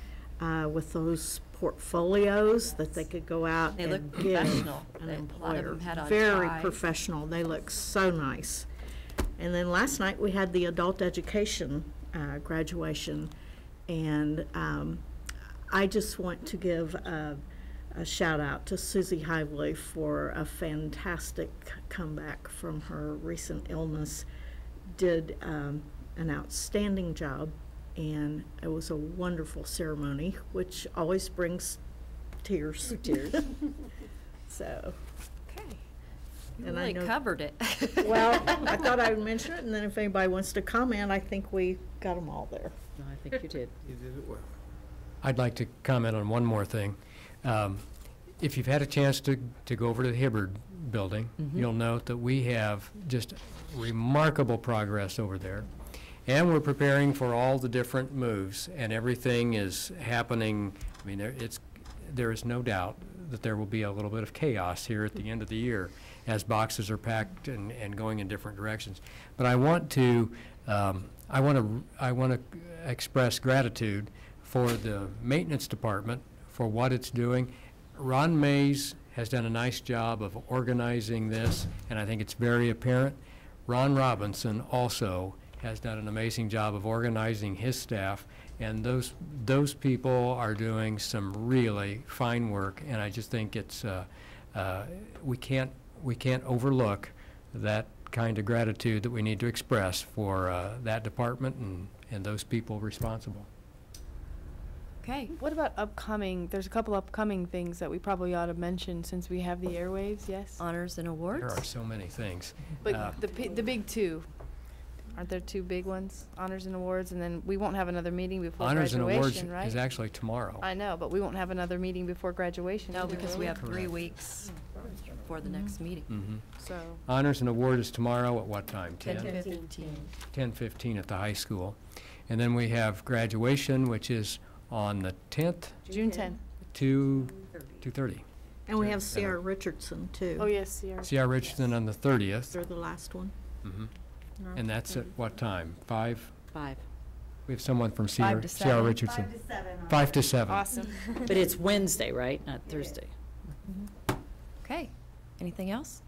with those portfolios that they could go out They and look give professional. an A employer. lot of them had on Very ties. professional. They look so nice. And then last night we had the adult education graduation, and I just want to give a shout out to Susie Hively for a fantastic comeback from her recent illness. Did an outstanding job, and it was a wonderful ceremony, which always brings tears. So. Okay. You And I really know- covered it. Well, I thought I would mention it, and then if anybody wants to comment, I think we got them all there. No, I think you did. You did it well. I'd like to comment on one more thing. If you've had a chance to go over to the Hibbard building, you'll note that we have just remarkable progress over there. And we're preparing for all the different moves, and everything is happening. I mean, there is no doubt that there will be a little bit of chaos here at the end of the year as boxes are packed and going in different directions. But I want to express gratitude for the maintenance department for what it's doing. Ron Mays has done a nice job of organizing this, and I think it's very apparent. Ron Robinson also has done an amazing job of organizing his staff, and those people are doing some really fine work, and I just think it's we can't overlook that kind of gratitude that we need to express for that department and those people responsible. Okay. What about upcoming, there's a couple upcoming things that we probably ought to mention since we have the airwaves, yes? Honors and awards. There are so many things. But the big two, aren't there two big ones? Honors and awards, and then we won't have another meeting before Honors and awards graduation, right? is actually tomorrow. I know, but we won't have another meeting before graduation. No, either, because will we have 3 weeks before the next meeting. So, Honors and award is tomorrow at what time? 10:15. 10:15 at the high school. And then we have graduation, which is on the 10th June 10th. to 2:30. And we have C.R. Richardson, too. Oh, yes, Sierra. C.R. Richardson on the 30th. They're the last one. And that's at what time? 5? 5. We have someone from 5 to C.R. 7. Richardson. 5 to 7. Awesome. But it's Wednesday, right? Not Thursday. Okay. Anything else?